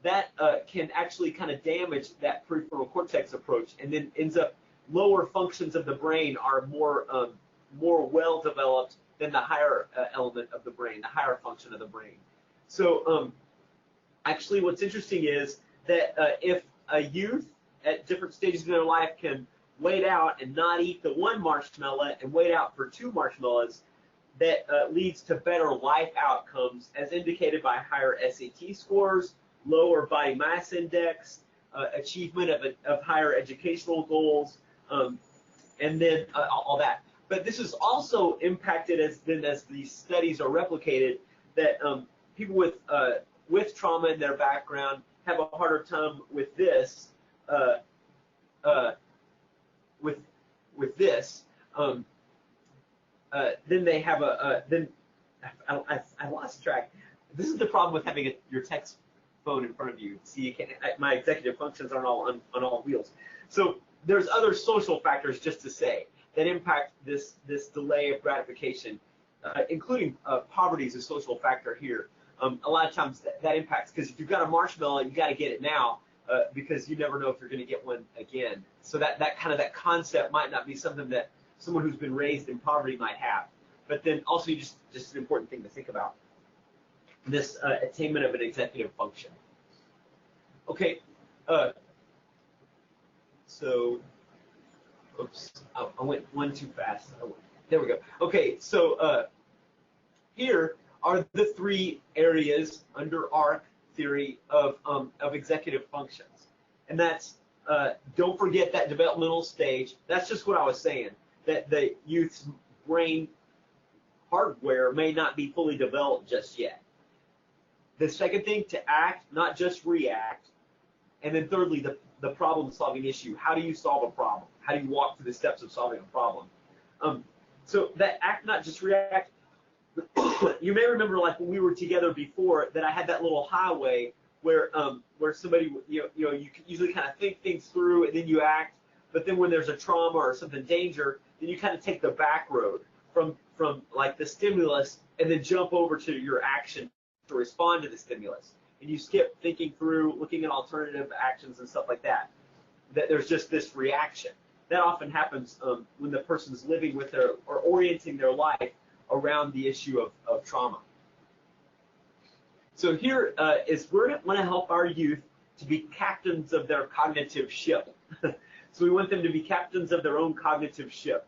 that can actually kind of damage that prefrontal cortex approach, and then ends up lower functions of the brain are more well developed than the higher element of the brain, the higher function of the brain. So actually what's interesting is that if a youth at different stages in their life can wait out and not eat the one marshmallow and wait out for 2 marshmallows, that leads to better life outcomes as indicated by higher SAT scores, lower body mass index, achievement of higher educational goals, and then all that. But this is also impacted as these studies are replicated, that people with trauma in their background have a harder time with this, with this. Then they have I lost track. This is the problem with having your text phone in front of you. See, you can't. My executive functions aren't all on all wheels. So there's other social factors, just to say, that impact this delay of gratification, including poverty is a social factor here. A lot of times that impacts, because if you've got a marshmallow, you got to get it now, because you never know if you're going to get one again. So that concept might not be something that someone who's been raised in poverty might have. But then also just an important thing to think about, this attainment of an executive function. Okay, so, oops, I went one too fast. There we go. Okay, so here are the 3 areas under ARC theory of executive functions. And that's, don't forget that developmental stage. That's just what I was saying, that the youth's brain hardware may not be fully developed just yet. The second thing, to act, not just react. And then thirdly, the problem-solving issue. How do you solve a problem? How do you walk through the steps of solving a problem? So that act, not just react, you may remember, like when we were together before, that I had that little highway where somebody, you can usually kind of think things through and then you act, but then when there's a trauma or something danger, then you kind of take the back road from like the stimulus and then jump over to your action to respond to the stimulus. And you skip thinking through, looking at alternative actions and stuff like that. That there's just this reaction. That often happens when the person's living with or orienting their life around the issue of trauma. So here is we're going to want to help our youth to be captains of their cognitive ship. So we want them to be captains of their own cognitive ship.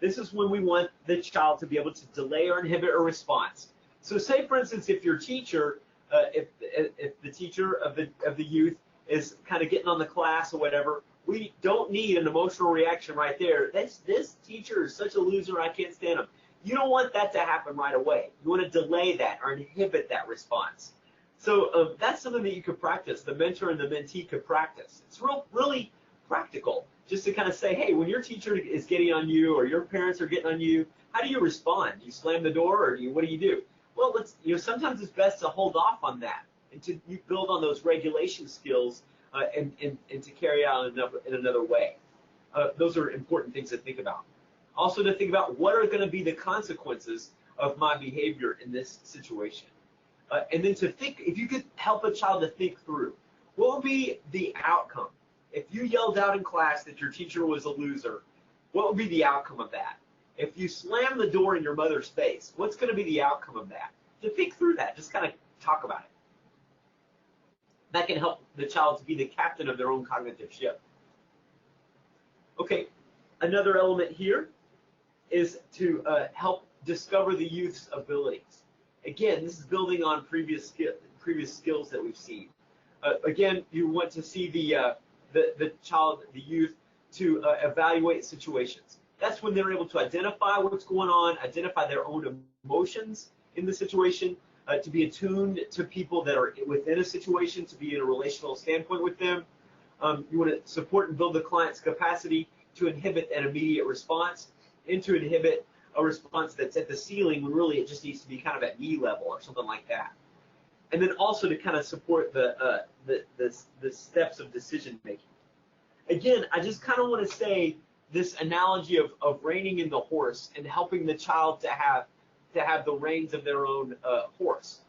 This is when we want the child to be able to delay or inhibit a response. So say, for instance, if your teacher, if the teacher of the youth is kind of getting on the class or whatever, we don't need an emotional reaction right there. This teacher is such a loser, I can't stand him. You don't want that to happen right away. You want to delay that or inhibit that response. So that's something that you could practice. The mentor and the mentee could practice. It's really practical, just to kind of say, hey, when your teacher is getting on you or your parents are getting on you, how do you respond? Do you slam the door, or what do you do? Well, sometimes it's best to hold off on that and to build on those regulation skills and to carry out in another way. Those are important things to think about. Also to think about, what are going to be the consequences of my behavior in this situation? And then to think, if you could help a child to think through, what would be the outcome? If you yelled out in class that your teacher was a loser, what would be the outcome of that? If you slam the door in your mother's face, what's going to be the outcome of that? To think through that, just kind of talk about it. That can help the child to be the captain of their own cognitive ship. Okay, another element here is to help discover the youth's abilities. Again, this is building on previous skills that we've seen. Again, you want to see the child, the youth, to evaluate situations. That's when they're able to identify what's going on, identify their own emotions in the situation, to be attuned to people that are within a situation, to be in a relational standpoint with them. You want to support and build the client's capacity to inhibit an immediate response, and to inhibit a response that's at the ceiling when really it just needs to be kind of at knee level or something like that. And then also to kind of support the steps of decision making. Again, I just kind of want to say this analogy of reining in the horse and helping the child to have the reins of their own horse.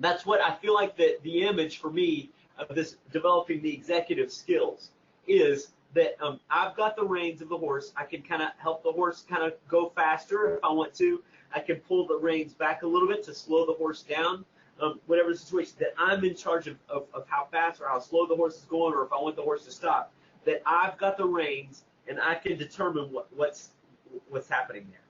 That's what I feel like the image for me of this developing the executive skills is that I've got the reins of the horse. I can kind of help the horse kind of go faster if I want to. I can pull the reins back a little bit to slow the horse down. whatever the situation, that I'm in charge of how fast or how slow the horse is going, or if I want the horse to stop, that I've got the reins and I can determine what's happening there.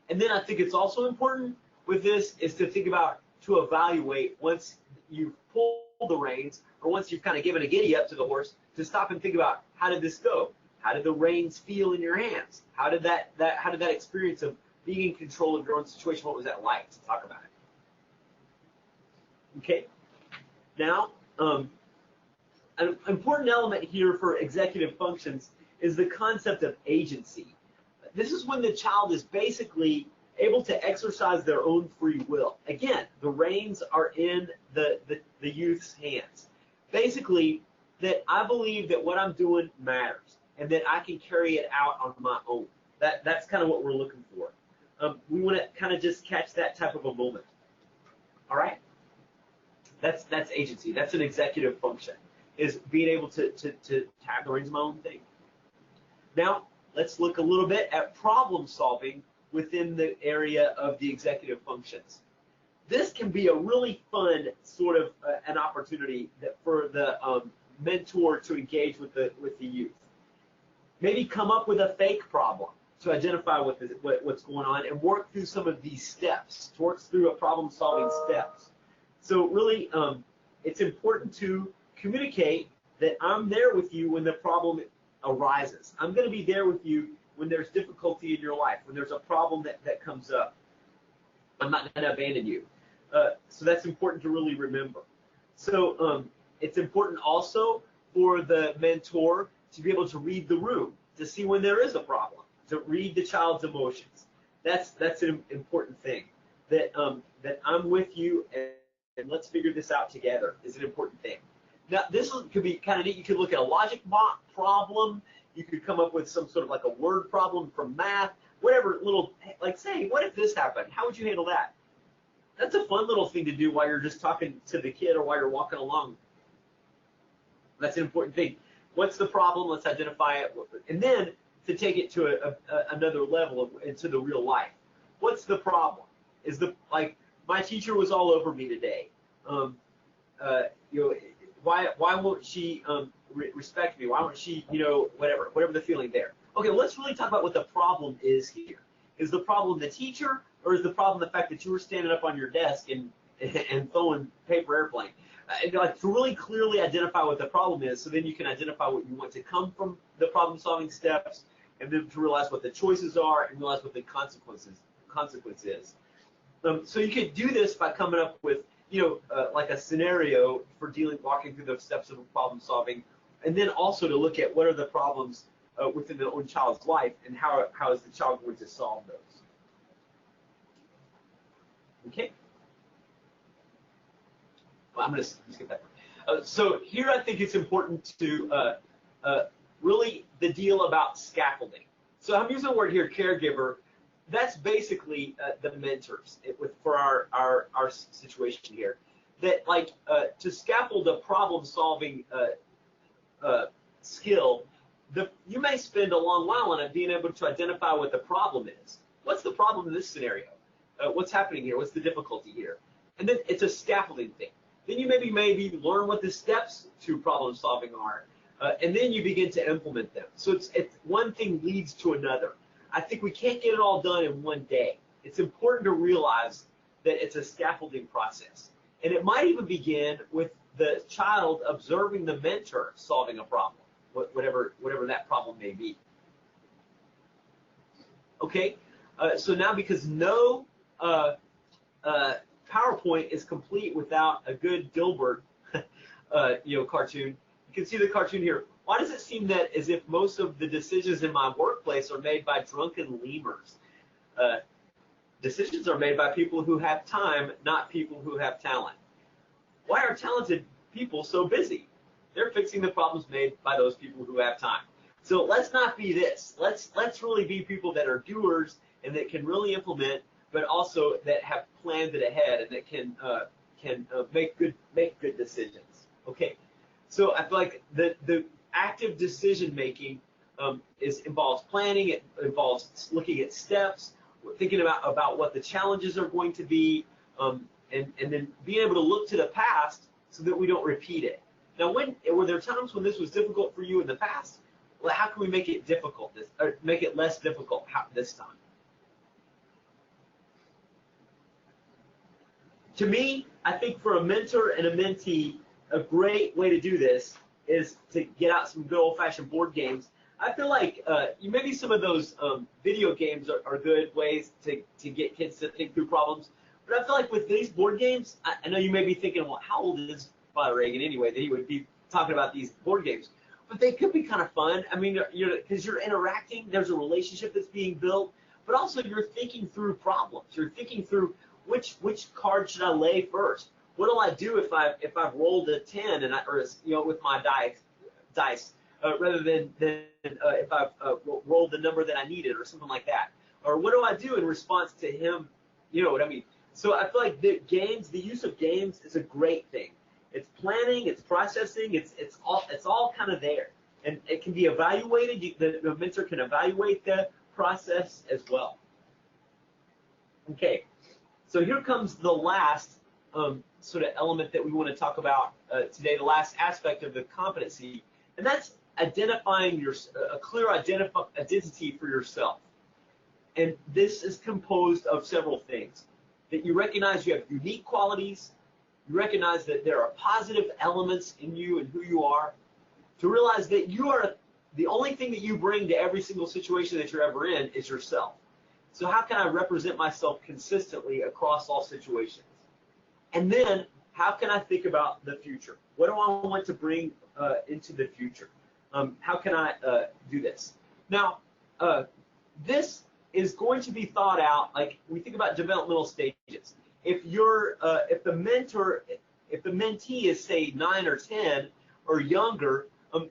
And then I think it's also important with this is to think about, to evaluate once you've pulled the reins, or once you've kind of given a giddy up to the horse, to stop and think about, how did this go? How did the reins feel in your hands? How did that experience of being in control of your own situation, what was that like? To talk about it. Okay. Now, an important element here for executive functions is the concept of agency. This is when the child is basically able to exercise their own free will. Again, the reins are in the youth's hands. Basically, that I believe that what I'm doing matters and that I can carry it out on my own. That's kind of what we're looking for. We want to kind of just catch that type of a moment. All right? That's agency. That's an executive function, is being able to have the reins of my own thing. Now, let's look a little bit at problem solving within the area of the executive functions. This can be a really fun sort of an opportunity for the mentor to engage with the youth. Maybe come up with a fake problem to identify what's going on and work through some of these steps, to work through a problem-solving steps. So really, it's important to communicate that I'm there with you when the problem arises. I'm going to be there with you when there's difficulty in your life, when there's a problem that comes up. I'm not going to abandon you. So that's important to really remember. So it's important also for the mentor to be able to read the room, to see when there is a problem, to read the child's emotions. That's an important thing. That I'm with you and let's figure this out together is an important thing. Now, this could be kind of neat. You could look at a logic problem. You could come up with some sort of like a word problem from math, whatever little, like say, what if this happened? How would you handle that? That's a fun little thing to do while you're just talking to the kid or while you're walking along. That's an important thing. What's the problem? Let's identify it. And then to take it to another level into the real life. What's the problem? Like, my teacher was all over me today. Why won't she respect me? Why won't she, whatever the feeling there. Okay, well, let's really talk about what the problem is here. Is the problem the teacher, or is the problem the fact that you were standing up on your desk and throwing paper airplane? To really clearly identify what the problem is, so then you can identify what you want to come from the problem-solving steps, and then to realize what the choices are and realize what the consequence is. So you could do this by coming up with, like a scenario for walking through the steps of problem solving, and then also to look at what are the problems within the own child's life and how is the child going to solve those. Okay. Well, I'm going to skip that part. So here I think it's important to really the deal about scaffolding. So I'm using the word here, caregiver. That's basically the mentors for our situation here. That to scaffold a problem-solving skill, you may spend a long while on it being able to identify what the problem is. What's the problem in this scenario? What's happening here? What's the difficulty here? And then it's a scaffolding thing. Then you maybe learn what the steps to problem-solving are, and then you begin to implement them. So it's one thing leads to another. I think we can't get it all done in one day. It's important to realize that it's a scaffolding process. And it might even begin with the child observing the mentor solving a problem, whatever that problem may be. Okay, so now because no PowerPoint is complete without a good Dilbert cartoon, you can see the cartoon here. Why does it seem that as if most of the decisions in my workplace are made by drunken lemurs? Decisions are made by people who have time, not people who have talent. Why are talented people so busy? They're fixing the problems made by those people who have time. So let's not be this. Let's really be people that are doers and that can really implement, but also that have planned it ahead and that can make good decisions. Okay. So I feel like the active decision making involves planning. It involves looking at steps, thinking about what the challenges are going to be, and then being able to look to the past so that we don't repeat it. Now, were there times when this was difficult for you in the past? Well, how can we make it difficult or make it less difficult this time? To me, I think for a mentor and a mentee, a great way to do this is to get out some good old-fashioned board games. I feel like maybe some of those video games are good ways to get kids to think through problems. But I feel like with these board games, I know you may be thinking, well, how old is Father Reagan anyway that he would be talking about these board games? But they could be kind of fun. I mean, because you're interacting, there's a relationship that's being built, but also you're thinking through problems. You're thinking through which card should I lay first? What do I do if I've rolled a 10 and with my dice rather than if I've rolled the number that I needed or something like that? Or what do I do in response to him? You know what I mean? So I feel like the use of games is a great thing. It's planning, it's processing, it's all kind of there, and it can be evaluated. The mentor can evaluate the process as well. Okay, so here comes the last sort of element that we want to talk about today. The last aspect of the competency, and that's identifying a clear identity for yourself. And this is composed of several things. That you recognize you have unique qualities. You recognize that there are positive elements in you and who you are. To realize that you are the only thing that you bring to every single situation that you're ever in is yourself. So how can I represent myself consistently across all situations? And then how can I think about the future? What do I want to bring into the future? How can I do this? Now, this is going to be thought out, like we think about developmental stages. If the mentee is, say, 9 or 10 or younger,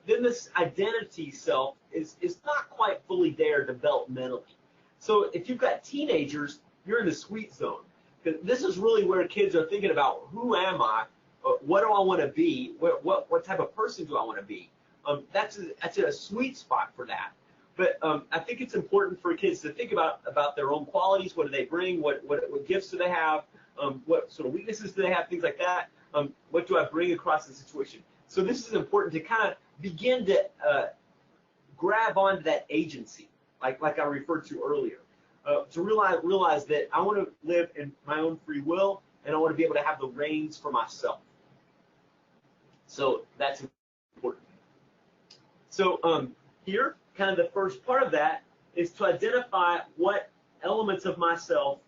then this identity self is not quite fully there developmentally. So if you've got teenagers, you're in the sweet zone. This is really where kids are thinking about, who am I? What do I want to be? What type of person do I want to be? That's a sweet spot for that. But I think it's important for kids to think about their own qualities. What do they bring? What gifts do they have? What sort of weaknesses do they have? Things like that. What do I bring across the situation? So this is important to kind of begin to grab onto that agency, like I referred to earlier. To realize that I want to live in my own free will, and I want to be able to have the reins for myself. So that's important. So here, kind of the first part of that is to identify what elements of myself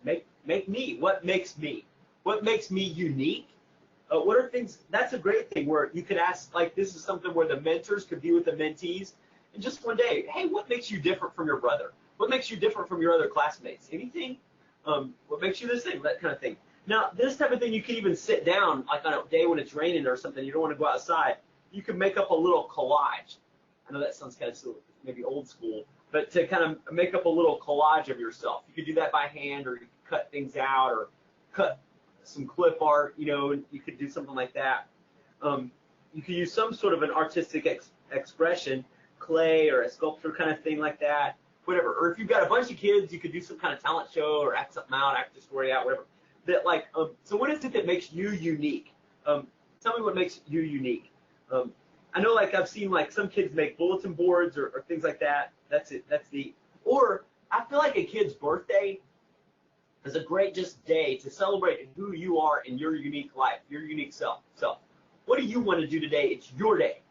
make me. What makes me? What makes me unique? What are things? That's a great thing where you could ask, like, this is something where the mentors could be with the mentees, and just one day, hey, what makes you different from your brother? What makes you different from your other classmates? Anything? What makes you this thing? That kind of thing. Now, this type of thing, you can even sit down, like on a day when it's raining or something, you don't want to go outside. You can make up a little collage. I know that sounds kind of silly, maybe old school, but to kind of make up a little collage of yourself. You could do that by hand, or you could cut things out, or cut some clip art, and you could do something like that. You could use some sort of an artistic expression, clay or a sculpture kind of thing like that, whatever. Or if you've got a bunch of kids, you could do some kind of talent show or act something out, act a story out, whatever. That so what is it that makes you unique? Tell me what makes you unique. I know, like, I've seen, like, some kids make bulletin boards or things like that. That's it. Or I feel like a kid's birthday is a great just day to celebrate who you are in your unique life, your unique self. What do you want to do today? It's your day,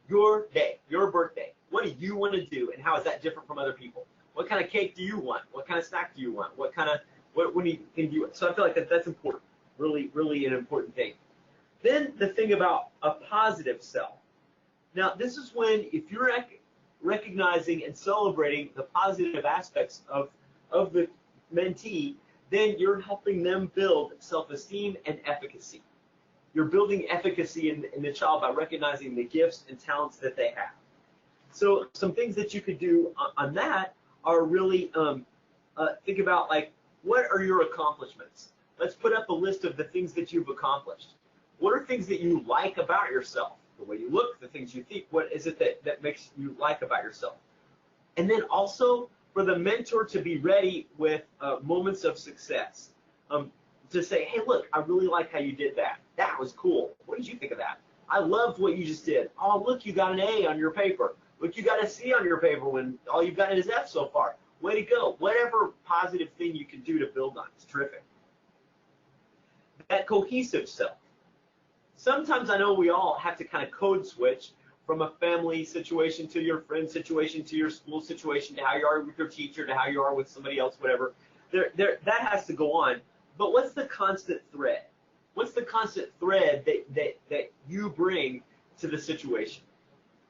your birthday. What do you want to do, and how is that different from other people? What kind of cake do you want? What kind of snack do you want? What do you do? So I feel like that's important, really, really an important thing. Then the thing about a positive self. Now, this is when, if you're recognizing and celebrating the positive aspects of the mentee, then you're helping them build self-esteem and efficacy. You're building efficacy in the child by recognizing the gifts and talents that they have. So some things that you could do on that are really think about, like, what are your accomplishments? Let's put up a list of the things that you've accomplished. What are things that you like about yourself? The way you look, the things you think, what is it that makes you like about yourself? And then also for the mentor to be ready with moments of success. to say, hey, look, I really like how you did that. That was cool. What did you think of that? I loved what you just did. Oh, look, you got an A on your paper. Look, you got a C on your paper when all you've gotten is F so far. Way to go. Whatever positive thing you can do to build on. It's terrific. That cohesive self. Sometimes I know we all have to kind of code switch from a family situation to your friend situation to your school situation to how you are with your teacher to how you are with somebody else, whatever. That has to go on. But what's the constant thread? What's the constant thread that you bring to the situation?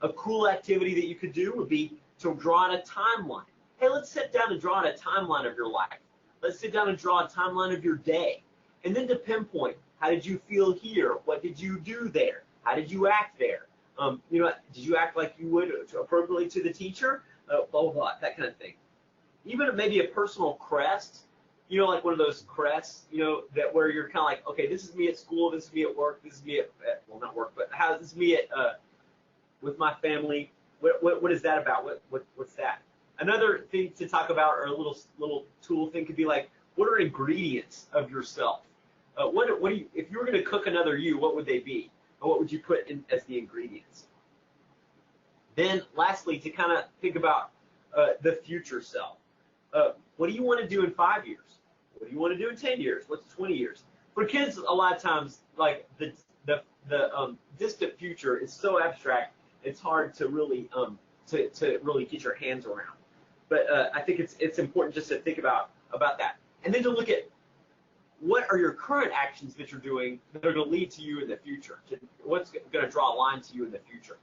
A cool activity that you could do would be to draw on a timeline. Hey, let's sit down and draw on a timeline of your life. Let's sit down and draw a timeline of your day. And then to pinpoint, how did you feel here? What did you do there? How did you act there? Did you act like you would appropriately to the teacher? Blah, blah, blah, that kind of thing. Even maybe a personal crest, like one of those crests, that where you're kind of like, okay, this is me at school, this is me at work, this is me at well, not work, but this is me at with my family. What is that about? What's that? Another thing to talk about, or a little tool thing, could be like, what are ingredients of yourself? If you were going to cook another you, what would they be? Or what would you put in as the ingredients? Then, lastly, to kind of think about the future self. What do you want to do in 5 years? What do you want to do in 10 years? What's 20 years? For kids, a lot of times, like the distant future is so abstract, it's hard to really to really get your hands around. But I think it's important just to think about that, and then to look at what are your current actions that you're doing that are going to lead to you in the future. What's going to draw a line to you in the future?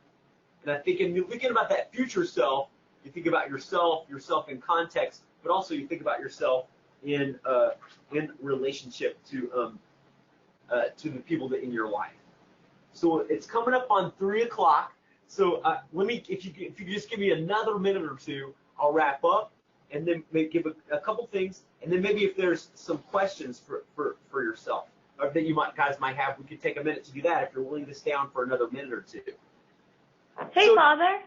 And I think in thinking about that future self, you think about yourself in context, but also you think about yourself in relationship to the people that in your life. So it's coming up on 3 o'clock. So if you could just give me another minute or two, I'll wrap up, and then maybe give a couple things, and then maybe if there's some questions for yourself or that you guys might have, we could take a minute to do that if you're willing to stay on for another minute or two. Hey, Father.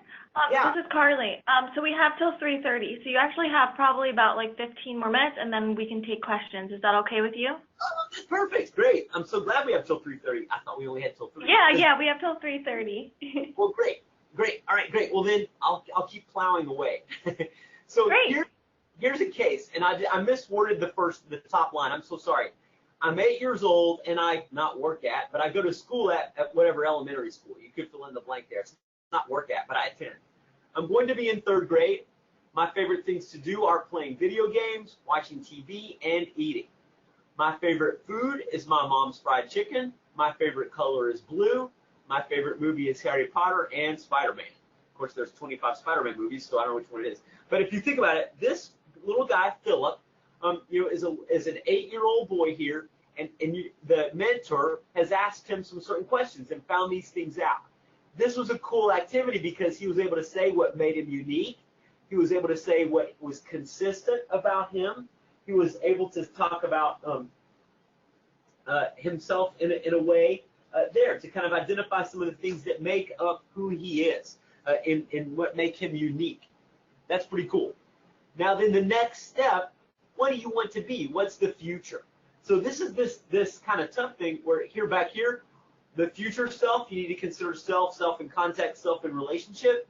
Yeah. This is Carly. So we have till 3:30. So you actually have probably about like 15 more minutes, and then we can take questions. Is that okay with you? Oh, that's perfect. Great. I'm so glad we have till 3:30. I thought we only had till 3. Yeah, we have till 3:30. Well, great. All right, great. Well, then I'll keep plowing away. So here's a case, and I misworded the top line. I'm so sorry. I'm 8 years old, and I not work at, but I go to school at whatever elementary school. You could fill in the blank there. It's not work at, but I attend. I'm going to be in 3rd grade. My favorite things to do are playing video games, watching TV, and eating. My favorite food is my mom's fried chicken. My favorite color is blue. My favorite movie is Harry Potter and Spider-Man. Of course, there's 25 Spider-Man movies, so I don't know which one it is. But if you think about it, this little guy, Philip, is an 8-year-old boy here, and the mentor has asked him some certain questions and found these things out. This was a cool activity because he was able to say what made him unique. He was able to say what was consistent about him. He was able to talk about himself in a way there to kind of identify some of the things that make up who he is and what make him unique. That's pretty cool. Now then, the next step, what do you want to be? What's the future? So this is this kind of tough thing where back here, the future self, you need to consider self in context, self in relationship.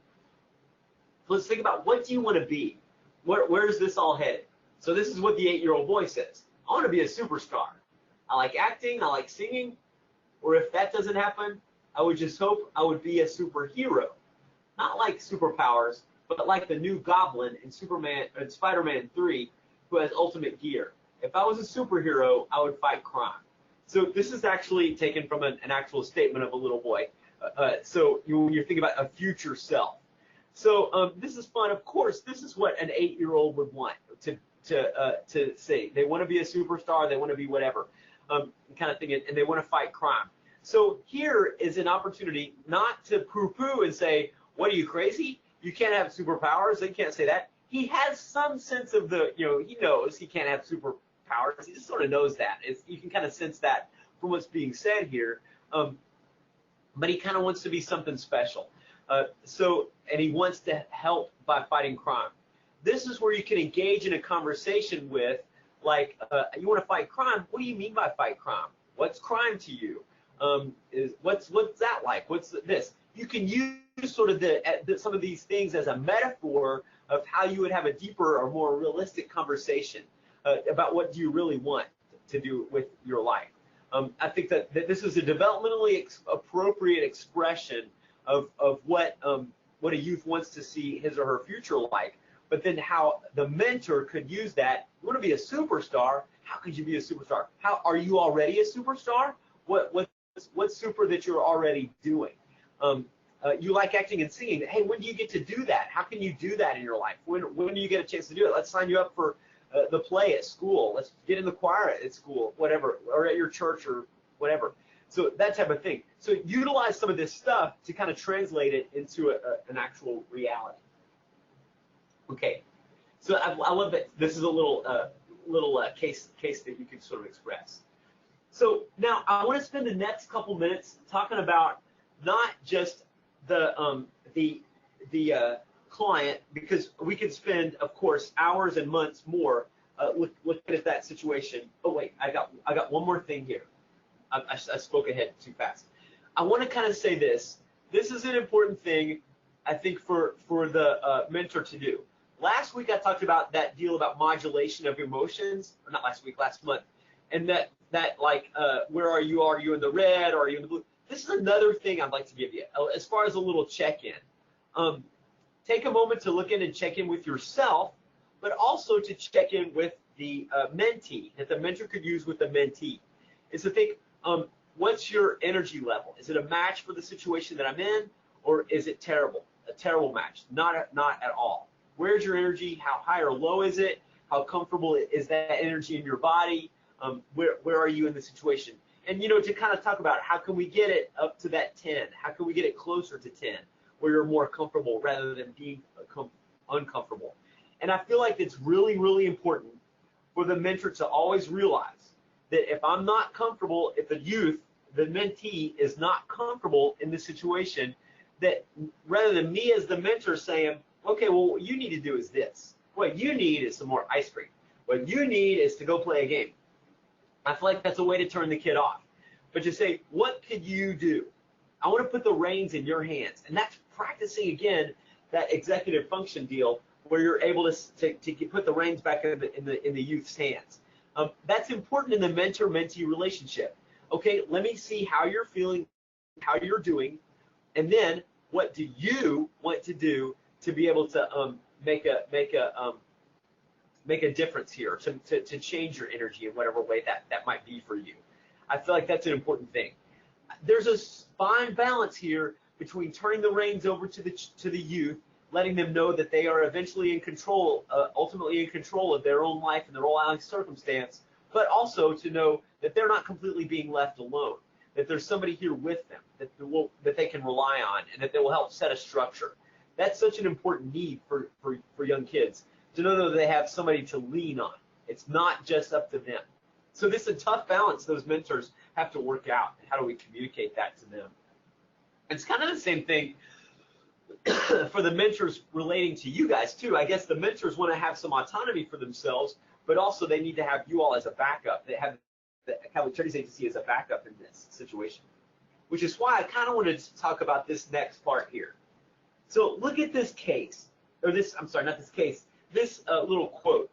So let's think about, what do you want to be? Where is this all headed? So this is what the 8-year-old boy says. I want to be a superstar. I like acting, I like singing, or if that doesn't happen, I would just hope I would be a superhero. Not like superpowers, but like the new Goblin in Spider-Man 3, who has ultimate gear. If I was a superhero, I would fight crime. So this is actually taken from an actual statement of a little boy. So when you're thinking about a future self. So this is fun. Of course, this is what an 8-year-old would want to say. They want to be a superstar. They want to be whatever kind of thing, and they want to fight crime. So here is an opportunity not to poo-poo and say, what, are you crazy? You can't have superpowers. They can't say that. He has some sense of he knows he can't have superpowers. He just sort of knows that. You can kind of sense that from what's being said here. But he kind of wants to be something special. And he wants to help by fighting crime. This is where you can engage in a conversation with like, you want to fight crime. What do you mean by fight crime? What's crime to you? What's that like? What's this? You can use sort of some of these things as a metaphor of how you would have a deeper or more realistic conversation about what do you really want to do with your life. I think that this is a developmentally appropriate expression of what a youth wants to see his or her future like, but then how the mentor could use that. You want to be a superstar? How could you be a superstar? How are you already a superstar? What's super that you're already doing? You like acting and singing. Hey, when do you get to do that? How can you do that in your life? When do you get a chance to do it? Let's sign you up for the play at school. Let's get in the choir at school, whatever, or at your church or whatever. So that type of thing. So utilize some of this stuff to kind of translate it into an actual reality. Okay. So I love that this is a little case that you can sort of express. So now I want to spend the next couple minutes talking about not just the client, because we could spend, of course, hours and months more looking at that situation. Oh wait, I got one more thing here. I spoke ahead too fast. I want to kind of say this. This is an important thing, I think, for the mentor to do. Last week I talked about that deal about modulation of emotions, or not last week, last month, and that like where are you? Are you in the red? Or are you in the blue? This is another thing I'd like to give you as far as a little check-in. Take a moment to look in and check in with yourself, but also to check in with the mentee, that the mentor could use with the mentee, is to think, what's your energy level? Is it a match for the situation that I'm in, or is it terrible? A terrible match? Not at all. Where's your energy? How high or low is it? How comfortable is that energy in your body? Where are you in the situation? And, to kind of talk about how can we get it up to that 10? How can we get it closer to 10, where you're more comfortable rather than being uncomfortable? And I feel like it's really, really important for the mentor to always realize that if I'm not comfortable, if the youth, the mentee, is not comfortable in this situation, that rather than me as the mentor saying, okay, well, what you need to do is this. What you need is some more ice cream. What you need is to go play a game. I feel like that's a way to turn the kid off. But just say, what could you do? I want to put the reins in your hands. And that's practicing, again, that executive function deal where you're able to put the reins back in the youth's hands. That's important in the mentor-mentee relationship. Okay, let me see how you're feeling, how you're doing, and then what do you want to do to be able to make a difference here, to change your energy in whatever way that might be for you. I feel like that's an important thing. There's a fine balance here between turning the reins over to the youth, letting them know that they are eventually in control, ultimately in control of their own life and their own circumstance, but also to know that they're not completely being left alone, that there's somebody here with them that they can rely on and that they will help set a structure. That's such an important need for young kids, to know that they have somebody to lean on. It's not just up to them. So this is a tough balance those mentors have to work out. How do we communicate that to them? It's kind of the same thing for the mentors relating to you guys too. I guess the mentors want to have some autonomy for themselves, but also they need to have you all as a backup. They have the Catholic Charities Agency as a backup in this situation, which is why I kind of wanted to talk about this next part here. So look at this case, or this, I'm sorry, not this case, this little quote.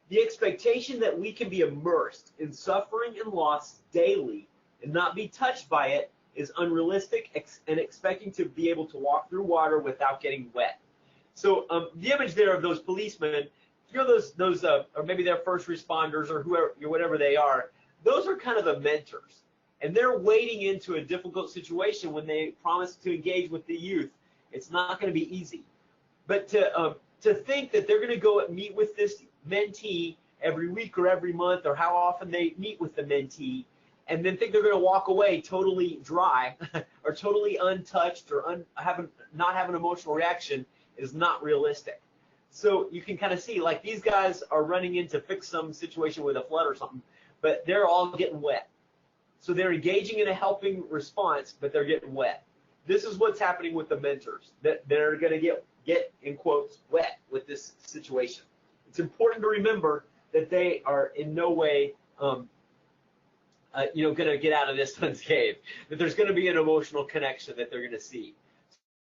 The expectation that we can be immersed in suffering and loss daily and not be touched by it is unrealistic, and expecting to be able to walk through water without getting wet. So the image there of those policemen, those or maybe they're first responders or whoever, whatever they are, those are kind of the mentors. And they're wading into a difficult situation when they promise to engage with the youth. It's not going to be easy. But to think that they're going to go meet with this mentee every week or every month, or how often they meet with the mentee, and then think they're going to walk away totally dry or totally untouched or not have an emotional reaction is not realistic. So you can kind of see, like, these guys are running in to fix some situation with a flood or something, but they're all getting wet. So they're engaging in a helping response, but they're getting wet. This is what's happening with the mentors, that they're going to get in quotes, wet with this situation. It's important to remember that they are in no way, going to get out of this unscathed, that there's going to be an emotional connection that they're going to see.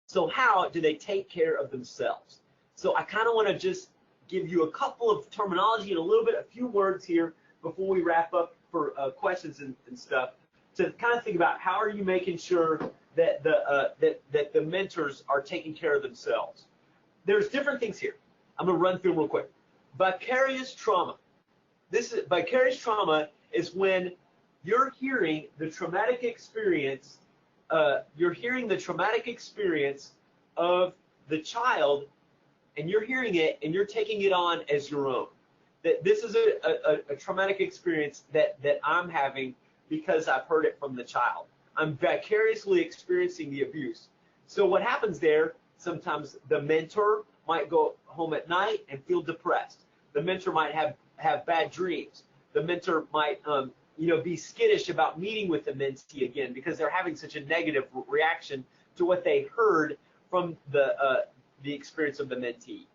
So how do they take care of themselves? So I kind of want to just give you a couple of terminology and a few words here before we wrap up for questions and stuff, to kind of think about how are you making sure that the mentors are taking care of themselves. There's different things here. I'm going to run through them real quick. Vicarious trauma. Vicarious trauma is when you're hearing the traumatic experience. You're hearing the traumatic experience of the child, and you're hearing it, and you're taking it on as your own. That this is a traumatic experience that I'm having because I've heard it from the child. I'm vicariously experiencing the abuse. So what happens there, sometimes the mentor might go home at night and feel depressed. The mentor might have bad dreams. The mentor might be skittish about meeting with the mentee again because they're having such a negative reaction to what they heard from the experience of the mentee.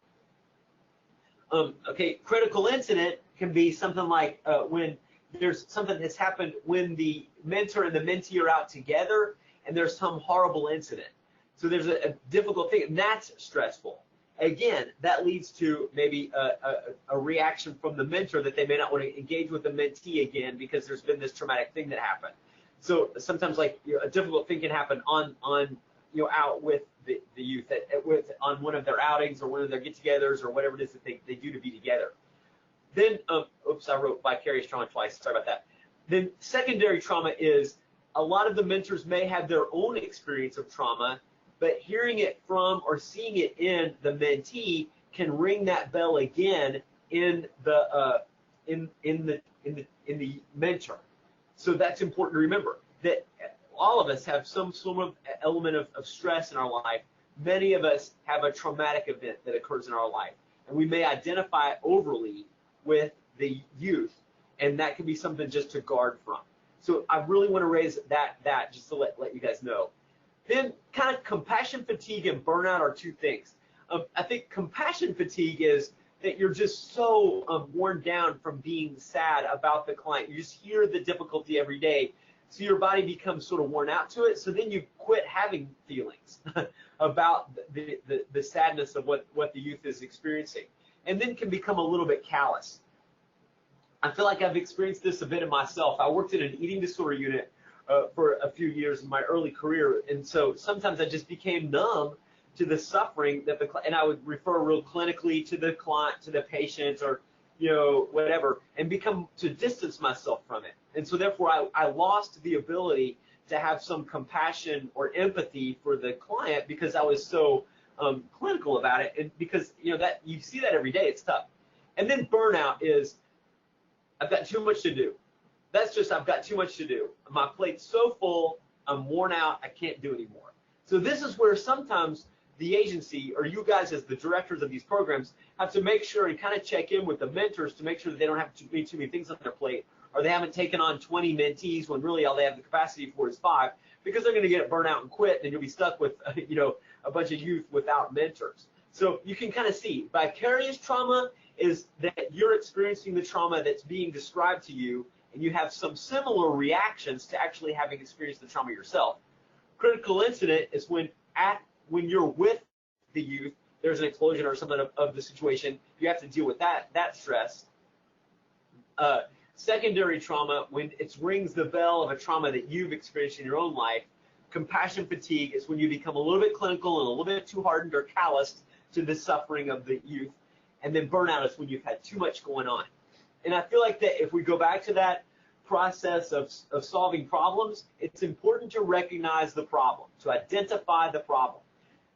Critical incident can be something like when there's something that's happened when the mentor and the mentee are out together and there's some horrible incident. So there's a difficult thing, and that's stressful. Again, that leads to maybe a reaction from the mentor that they may not want to engage with the mentee again because there's been this traumatic thing that happened. So sometimes, like, a difficult thing can happen on out with the youth on one of their outings or one of their get-togethers or whatever it is that they do to be together. Then, oops, I wrote vicarious trauma twice. Sorry about that. Then secondary trauma is a lot of the mentors may have their own experience of trauma, but hearing it from or seeing it in the mentee can ring that bell again in the mentor. So that's important to remember, that all of us have some sort of element of stress in our life. Many of us have a traumatic event that occurs in our life, and we may identify overly with the youth, and that can be something just to guard from. So I really want to raise that just to let you guys know. Then kind of compassion fatigue and burnout are two things. I think compassion fatigue is that you're just so worn down from being sad about the client. You just hear the difficulty every day, so your body becomes sort of worn out to it. So then you quit having feelings about the sadness of what the youth is experiencing, and then can become a little bit callous. I feel like I've experienced this a bit in myself. I worked in an eating disorder unit for a few years in my early career, and so sometimes I just became numb to the suffering that and I would refer real clinically to the client, to the patient, or whatever, and become to distance myself from it. And so therefore I lost the ability to have some compassion or empathy for the client because I was so clinical about it, and because that you see that every day, it's tough. And then burnout is I've got too much to do. That's just I've got too much to do. My plate's so full, I'm worn out, I can't do anymore. So this is where sometimes the agency, or you guys as the directors of these programs, have to make sure and kind of check in with the mentors to make sure that they don't have too many things on their plate, or they haven't taken on 20 mentees when really all they have the capacity for is 5, because they're going to get burnt out and quit, and you'll be stuck with a bunch of youth without mentors. So you can kind of see vicarious trauma is that you're experiencing the trauma that's being described to you, and you have some similar reactions to actually having experienced the trauma yourself. Critical incident is when you're with the youth, there's an explosion or something of the situation, you have to deal with that stress. Secondary trauma, when it rings the bell of a trauma that you've experienced in your own life. Compassion fatigue is when you become a little bit clinical and a little bit too hardened or calloused to the suffering of the youth. And then burnout is when you've had too much going on. And I feel like that if we go back to that process of solving problems, it's important to recognize the problem, to identify the problem.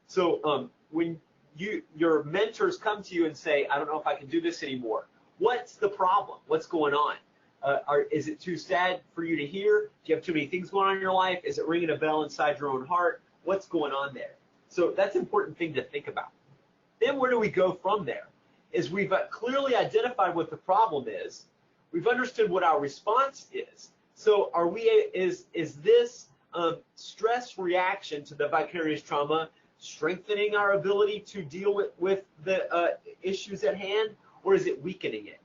So when your mentors come to you and say, I don't know if I can do this anymore, what's the problem? What's going on? Is it too sad for you to hear? Do you have too many things going on in your life? Is it ringing a bell inside your own heart? What's going on there? So that's an important thing to think about. Then where do we go from there? Is we've clearly identified what the problem is. We've understood what our response is. So is this stress reaction to the vicarious trauma strengthening our ability to deal with the issues at hand, or is it weakening it?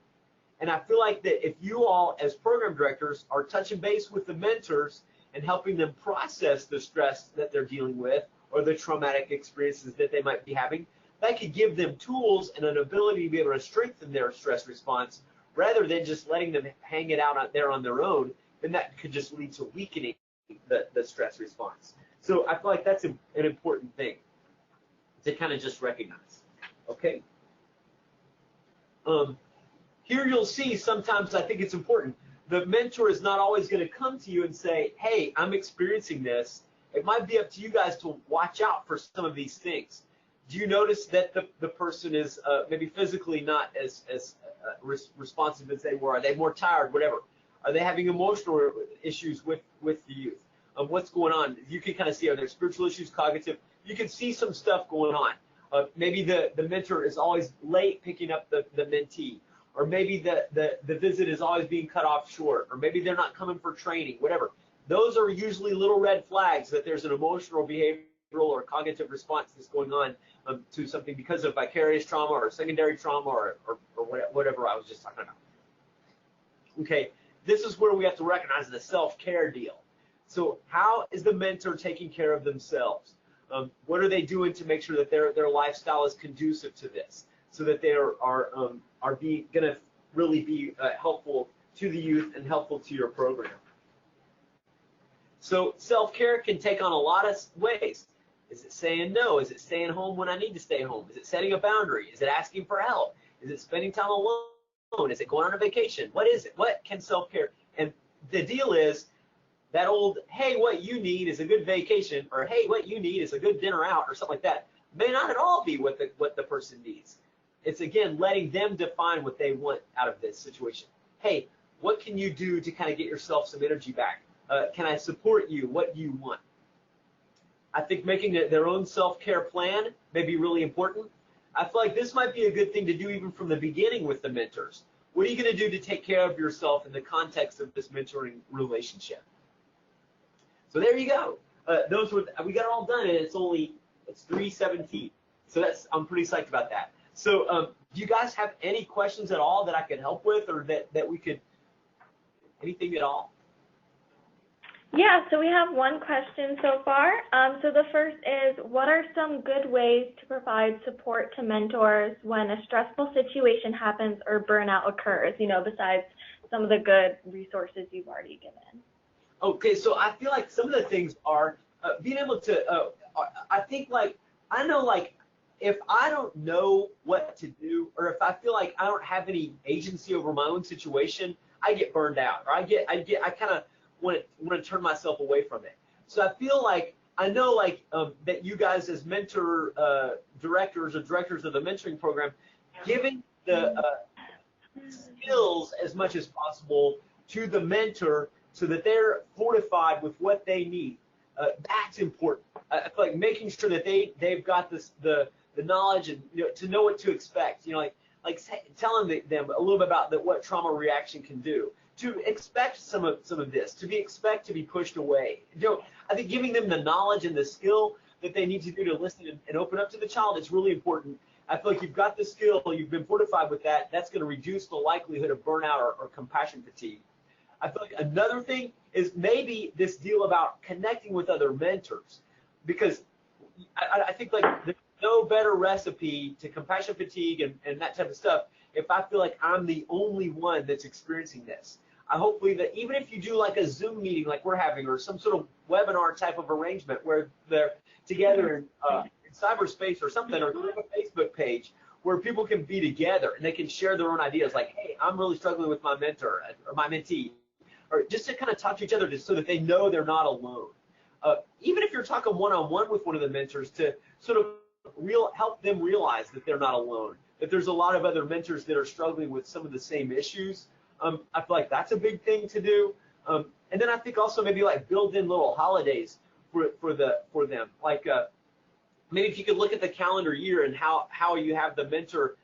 And I feel like that if you all, as program directors, are touching base with the mentors and helping them process the stress that they're dealing with or the traumatic experiences that they might be having, that could give them tools and an ability to be able to strengthen their stress response rather than just letting them hang it out there on their own. Then that could just lead to weakening the stress response. So I feel like that's an important thing to kind of just recognize. Okay? Here you'll see sometimes I think it's important. The mentor is not always going to come to you and say, hey, I'm experiencing this. It might be up to you guys to watch out for some of these things. Do you notice that the person is maybe physically not as responsive as they were? Are they more tired, whatever? Are they having emotional issues with the youth? What's going on? You can kind of see, are there spiritual issues, cognitive? You can see some stuff going on. Maybe the mentor is always late picking up the mentee. Or maybe the visit is always being cut off short. Or maybe they're not coming for training, whatever. Those are usually little red flags that there's an emotional, behavioral, or cognitive response that's going on to something because of vicarious trauma or secondary trauma or whatever I was just talking about. Okay, this is where we have to recognize the self-care deal. So how is the mentor taking care of themselves? What are they doing to make sure that their lifestyle is conducive to this, so that they are going to really be helpful to the youth and helpful to your program? So self-care can take on a lot of ways. Is it saying no? Is it staying home when I need to stay home? Is it setting a boundary? Is it asking for help? Is it spending time alone? Is it going on a vacation? What is it? What can self-care? And the deal is that old, hey, what you need is a good vacation, or hey, what you need is a good dinner out, or something like that, may not at all be what the person needs. It's, again, letting them define what they want out of this situation. Hey, what can you do to kind of get yourself some energy back? Can I support you? What do you want? I think making their own self-care plan may be really important. I feel like this might be a good thing to do even from the beginning with the mentors. What are you going to do to take care of yourself in the context of this mentoring relationship? So there you go. We got it all done, and it's 3:17. So I'm pretty psyched about that. So do you guys have any questions at all that I could help with, or that we could, anything at all? Yeah, so we have one question so far. So the first is, what are some good ways to provide support to mentors when a stressful situation happens or burnout occurs, besides some of the good resources you've already given? Okay, so I feel like some of the things are being able to, I know if I don't know what to do, or if I feel like I don't have any agency over my own situation, I get burned out, or I kind of want to turn myself away from it. So I feel like I know that you guys as mentor directors or directors of the mentoring program, giving the skills as much as possible to the mentor so that they're fortified with what they need. That's important. I feel like making sure that they've got the knowledge and to know what to expect. Telling them a little bit about what trauma reaction can do. To expect some of this, to be pushed away. I think giving them the knowledge and the skill that they need to do to listen and open up to the child is really important. I feel like you've got the skill, you've been fortified with that. That's going to reduce the likelihood of burnout or compassion fatigue. I feel like another thing is maybe this deal about connecting with other mentors, because I think there's no better recipe to compassion fatigue and that type of stuff if I feel like I'm the only one that's experiencing this. Hopefully that even if you do a Zoom meeting like we're having, or some sort of webinar type of arrangement where they're together in cyberspace or something, or a Facebook page where people can be together and they can share their own ideas, like, hey, I'm really struggling with my mentor or my mentee, or just to kind of talk to each other so that they know they're not alone. Even if you're talking one-on-one with one of the mentors, to sort of help them realize that they're not alone, that there's a lot of other mentors that are struggling with some of the same issues. I feel like that's a big thing to do. And then I think also maybe build in little holidays for them. Maybe if you could look at the calendar year and how you have the mentor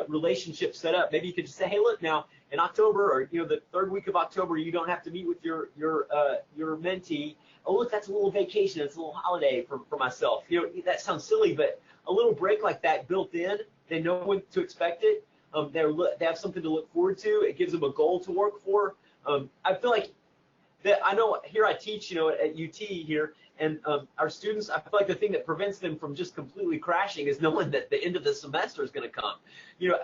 relationship set up. Maybe you could just say, hey, look, now in October, or the third week of October, you don't have to meet with your mentee. Oh, look, that's a little vacation. It's a little holiday for myself. That sounds silly, but a little break like that built in, they know when to expect it. They have something to look forward to. It gives them a goal to work for. I feel like that. I know here I teach, at UT here, and our students. I feel like the thing that prevents them from just completely crashing is knowing that the end of the semester is going to come.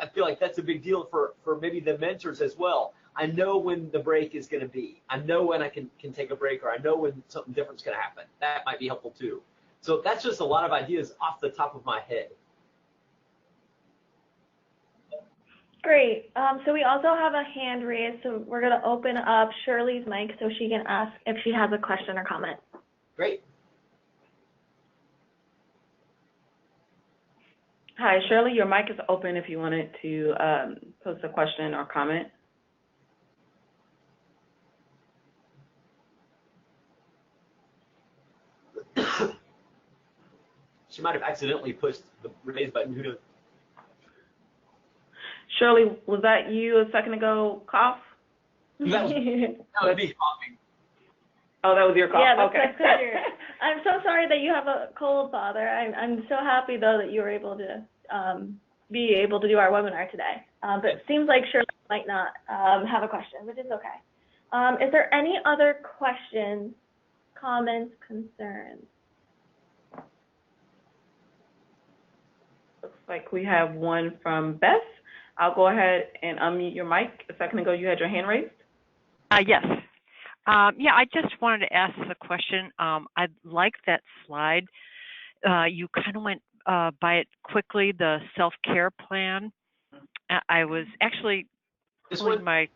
I feel like that's a big deal for maybe the mentors as well. I know when the break is going to be. I know when I can take a break, or I know when something different is going to happen. That might be helpful too. So that's just a lot of ideas off the top of my head. Great. So we also have a hand raised, so we're going to open up Shirley's mic so she can ask if she has a question or comment. Great. Hi, Shirley, your mic is open if you wanted to post a question or comment. She might have accidentally pushed the raise button. Who knows? Shirley, was that you a second ago, cough? That was me coughing. Oh, that was your cough? Yeah, that's okay. I'm so sorry that you have a cold, Father. I'm so happy, though, that you were able to be able to do our webinar today. But it seems like Shirley might not have a question, which is okay. Is there any other questions, comments, concerns? Looks like we have one from Beth. I'll go ahead and unmute your mic. A second ago, you had your hand raised. Yes. Yeah, I just wanted to ask the question. I like that slide. You kind of went by it quickly, the self-care plan. I was actually pulling my,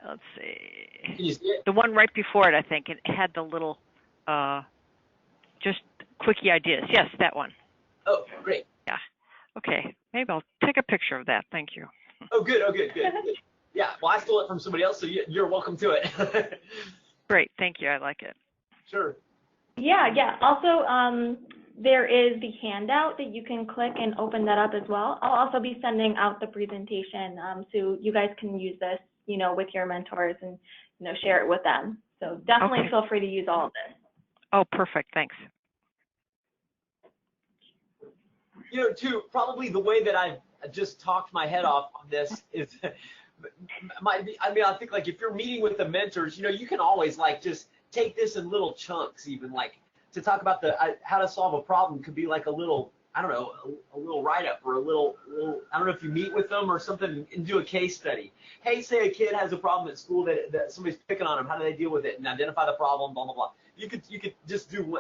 let's see, Can you see it? the one right before it, I think. It had the little, just quickie ideas. Yes, that one. Oh, great. Yeah. Okay. Maybe I'll take a picture of that. Thank you. Oh, good. Oh, good. Yeah, well, I stole it from somebody else, so you're welcome to it. Great. Thank you. I like it. Sure. Yeah. Also, there is the handout that you can click and open that up as well. I'll also be sending out the presentation, so you guys can use this, with your mentors and, share it with them. So definitely feel free to use all of this. Oh, perfect. Thanks. Too, probably the way that I've just talked my head off on this is, I think like if you're meeting with the mentors, you can always like just take this in little chunks, even like to talk about how to solve a problem could be like a little, I don't know, a little write-up or a little, I don't know if you meet with them or something and do a case study. Hey, say a kid has a problem at school that somebody's picking on them. How do they deal with it? And identify the problem, blah, blah, blah. You could just do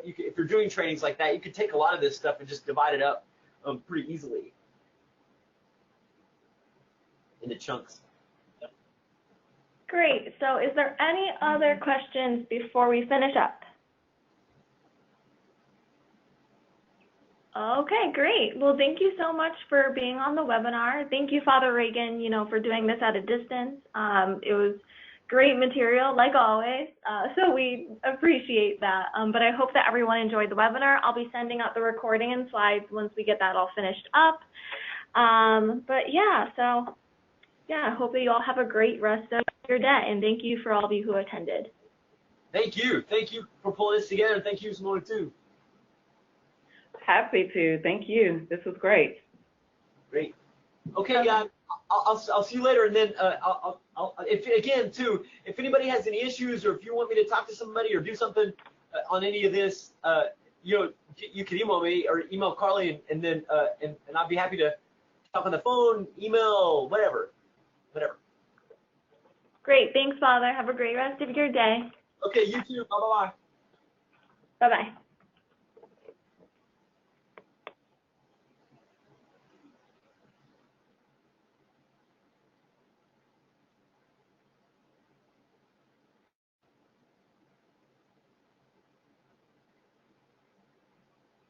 if you're doing trainings like that, you could take a lot of this stuff and just divide it up pretty easily into chunks. Great. So is there any other questions before we finish up? Okay, great. Well, thank you so much for being on the webinar. Thank you, Father Reagan, for doing this at a distance. It was great material, like always, so we appreciate that. But I hope that everyone enjoyed the webinar. I'll be sending out the recording and slides once we get that all finished up. But yeah, so yeah, I hope that you all have a great rest of your day, and thank you for all of you who attended. Thank you for pulling this together. Thank you, Simona, too. Happy to. Thank you. This was great. Great. Okay, guys. I'll see you later, and then if anybody has any issues or if you want me to talk to somebody or do something on any of this, you can email me or email Carly, and then and I'll be happy to talk on the phone, email, whatever. Great. Thanks, Father. Have a great rest of your day. Okay, you too. Bye-bye. Bye-bye.